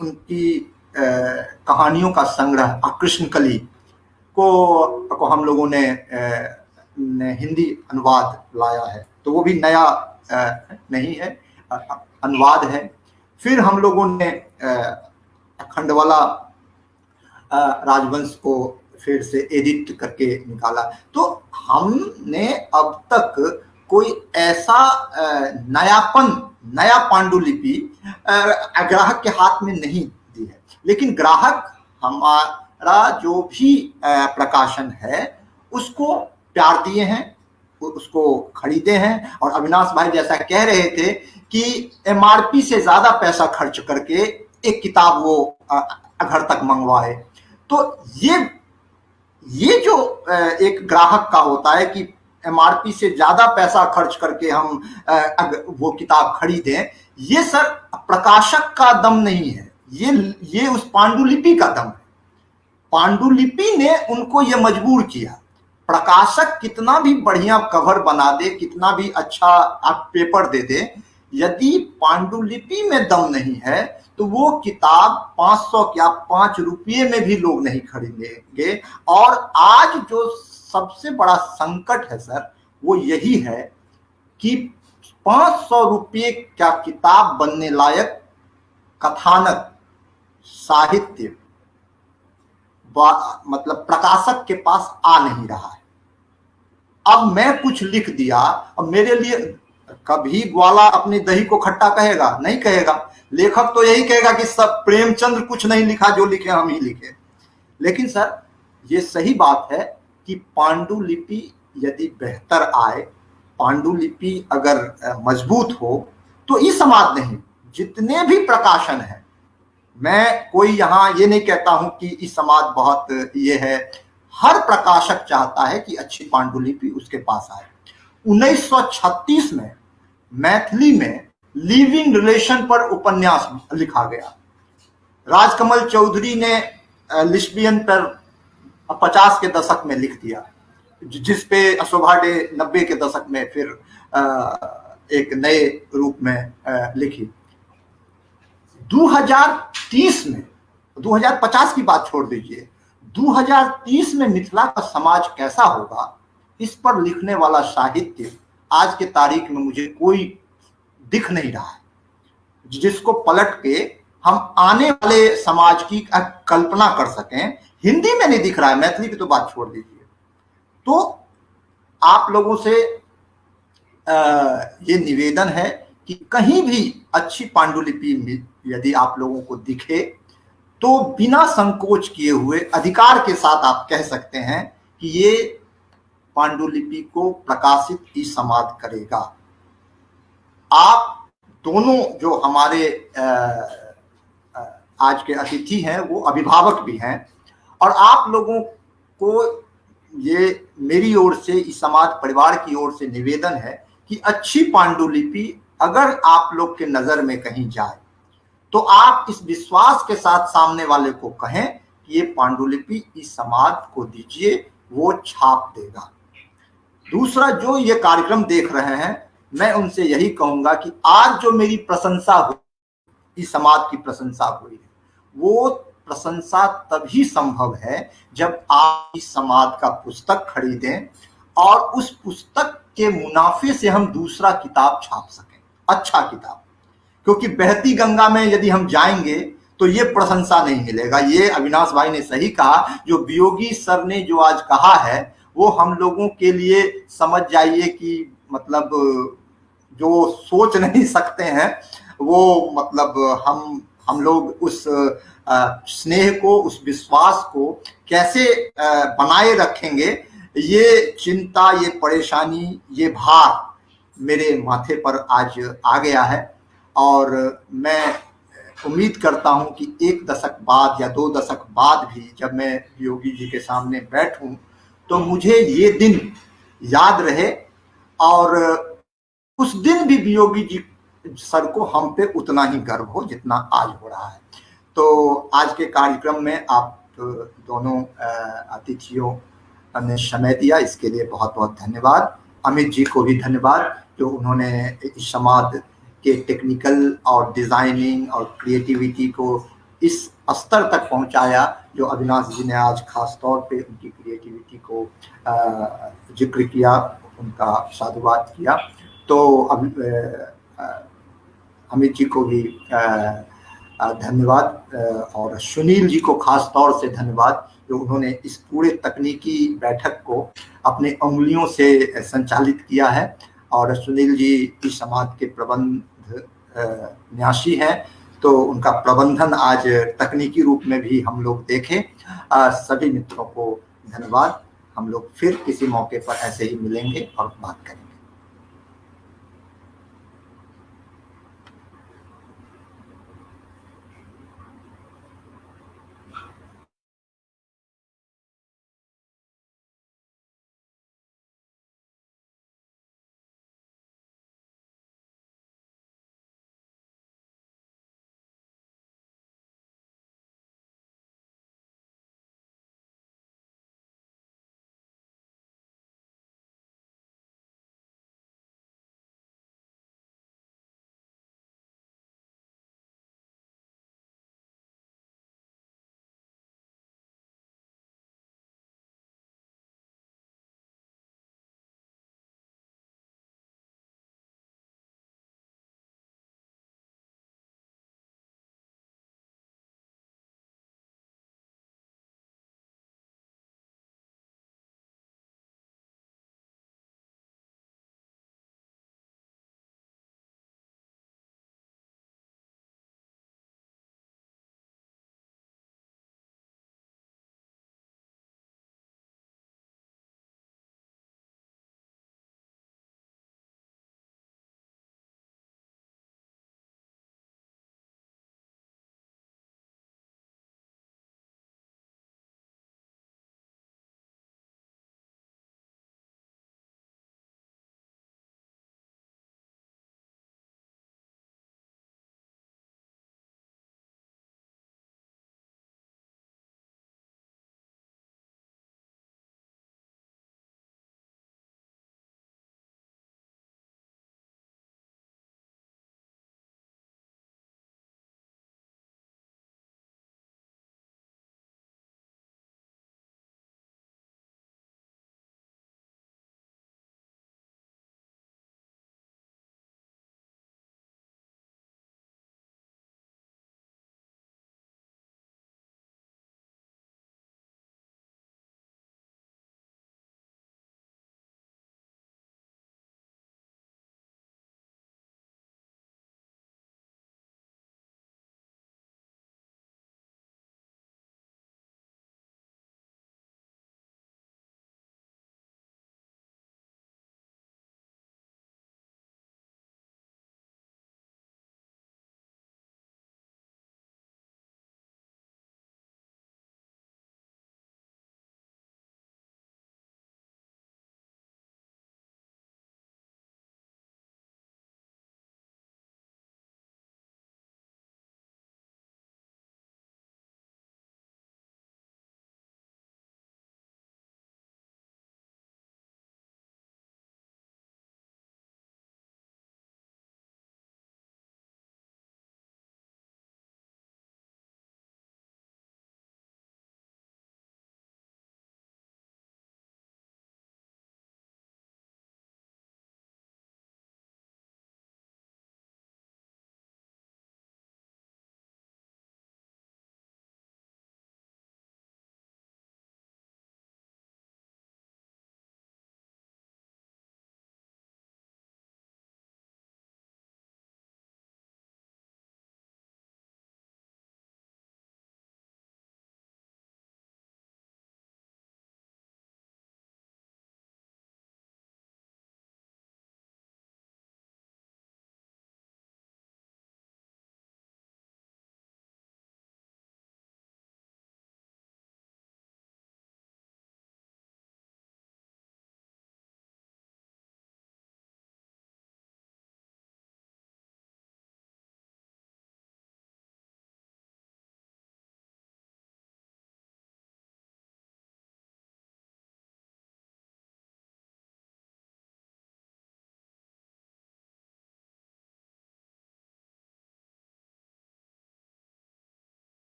उनकी कहानियों का संग्रह कृष्ण कली को हम लोगों ने हिंदी अनुवाद लाया है, तो वो भी नया नहीं है, अनुवाद है। फिर हम लोगों ने खंडवाला राजवंश को फिर से एडिट करके निकाला। तो हमने अब तक कोई ऐसा नया पांडुलिपि ग्राहक के हाथ में नहीं दी है, लेकिन ग्राहक हमारा जो भी प्रकाशन है उसको प्यार दिए हैं, उसको खरीदे हैं। और अविनाश भाई जैसा कह रहे थे कि MRP से ज्यादा पैसा खर्च करके एक किताब वो घर तक मंगवाए, तो ये जो एक ग्राहक का होता है कि MRP से ज्यादा पैसा खर्च करके हम वो किताब खरीदें, ये सर प्रकाशक का दम नहीं है, ये उस पांडुलिपि का दम है। पांडुलिपि ने उनको ये मजबूर किया। प्रकाशक कितना भी बढ़िया कवर बना दे, कितना भी अच्छा आप पेपर दे दे, यदि पांडुलिपि में दम नहीं है तो वो किताब 500 या 5 रुपये में भी लोग नहीं खरीदेंगे। और आज जो सबसे बड़ा संकट है सर वो यही है कि 500 रुपये क्या किताब बनने लायक कथानक साहित्य मतलब प्रकाशक के पास आ नहीं रहा है। अब मैं कुछ लिख दिया, अब मेरे लिए कभी ग्वाला अपनी दही को खट्टा कहेगा? नहीं कहेगा। लेखक तो यही कहेगा कि सब प्रेमचंद्र कुछ नहीं लिखा, जो लिखे हम ही लिखे। लेकिन सर ये सही बात है कि पांडुलिपि यदि बेहतर आए, पांडुलिपि अगर मजबूत हो, तो इस समाज नहीं, जितने भी प्रकाशन है, मैं कोई यहाँ ये नहीं कहता हूं कि इस समाज बहुत ये है, हर प्रकाशक चाहता है कि अच्छी पांडुलिपि उसके पास आए। 1936 में मैथिली में लिविंग रिलेशन पर उपन्यास लिखा गया। राजकमल चौधरी ने लिस्बियन पर 50 के दशक में लिख दिया, जिसपे शोभा डे 90 के दशक में फिर एक नए रूप में लिखी। 2030 में, 2050 की बात छोड़ दीजिए, 2030 में मिथिला का समाज कैसा होगा, इस पर लिखने वाला साहित्य आज के तारीख में मुझे कोई दिख नहीं रहा है, जिसको पलट के हम आने वाले समाज की कल्पना कर सकें। हिंदी में नहीं दिख रहा है, मैथिली की तो बात छोड़ दीजिए। तो आप लोगों से ये निवेदन है कि कहीं भी अच्छी पांडुलिपि यदि आप लोगों को दिखे तो बिना संकोच किए हुए अधिकार के साथ आप कह सकते हैं कि ये पांडुलिपि को प्रकाशित ई समाज करेगा। आप दोनों जो हमारे आज के अतिथि हैं वो अभिभावक भी हैं, और आप लोगों को ये मेरी ओर से, इस समाज परिवार की ओर से निवेदन है कि अच्छी पांडुलिपि अगर आप लोग के नजर में कहीं जाए तो आप इस विश्वास के साथ सामने वाले को कहें कि ये पांडुलिपि इस समाज को दीजिए, वो छाप देगा। दूसरा, जो ये कार्यक्रम देख रहे हैं, मैं उनसे यही कहूंगा कि आज जो मेरी प्रशंसा हुई, इस समाज की प्रशंसा हुई है, वो प्रशंसा तभी संभव है जब आप इस समाज का पुस्तक खरीदें और उस पुस्तक के मुनाफे से हम दूसरा किताब छाप सकें, अच्छा किताब। क्योंकि बहती गंगा में यदि हम जाएंगे तो ये प्रशंसा नहीं मिलेगा। ये अविनाश भाई ने सही कहा, जो वियोगी सर ने जो आज कहा है वो हम लोगों के लिए समझ जाइए कि मतलब जो सोच नहीं सकते हैं वो, मतलब हम लोग उस स्नेह को, उस विश्वास को कैसे बनाए रखेंगे, ये चिंता, ये परेशानी, ये भार मेरे माथे पर आज आ गया है। और मैं उम्मीद करता हूं कि 1 दशक बाद या 2 दशक बाद भी जब मैं योगी जी के सामने बैठूं तो मुझे ये दिन याद रहे, और उस दिन भी योगी जी सर को हम पे उतना ही गर्व हो जितना आज हो रहा है। तो आज के कार्यक्रम में आप दोनों अतिथियों ने समय दिया, इसके लिए बहुत बहुत धन्यवाद। अमित जी को भी धन्यवाद, जो उन्होंने इस समाज के टेक्निकल और डिजाइनिंग और क्रिएटिविटी को इस स्तर तक पहुंचाया जो अविनाश जी ने आज खास तौर पे उनकी क्रिएटिविटी को जिक्र किया, उनका साधुवाद किया। तो अमित जी को भी धन्यवाद, और सुनील जी को खास तौर से धन्यवाद, जो उन्होंने इस पूरे तकनीकी बैठक को अपने उंगलियों से संचालित किया है। और सुनील जी इस समाज के प्रबंध न्यासी हैं, तो उनका प्रबंधन आज तकनीकी रूप में भी हम लोग देखें। सभी मित्रों को धन्यवाद। हम लोग फिर किसी मौके पर ऐसे ही मिलेंगे और बात करेंगे।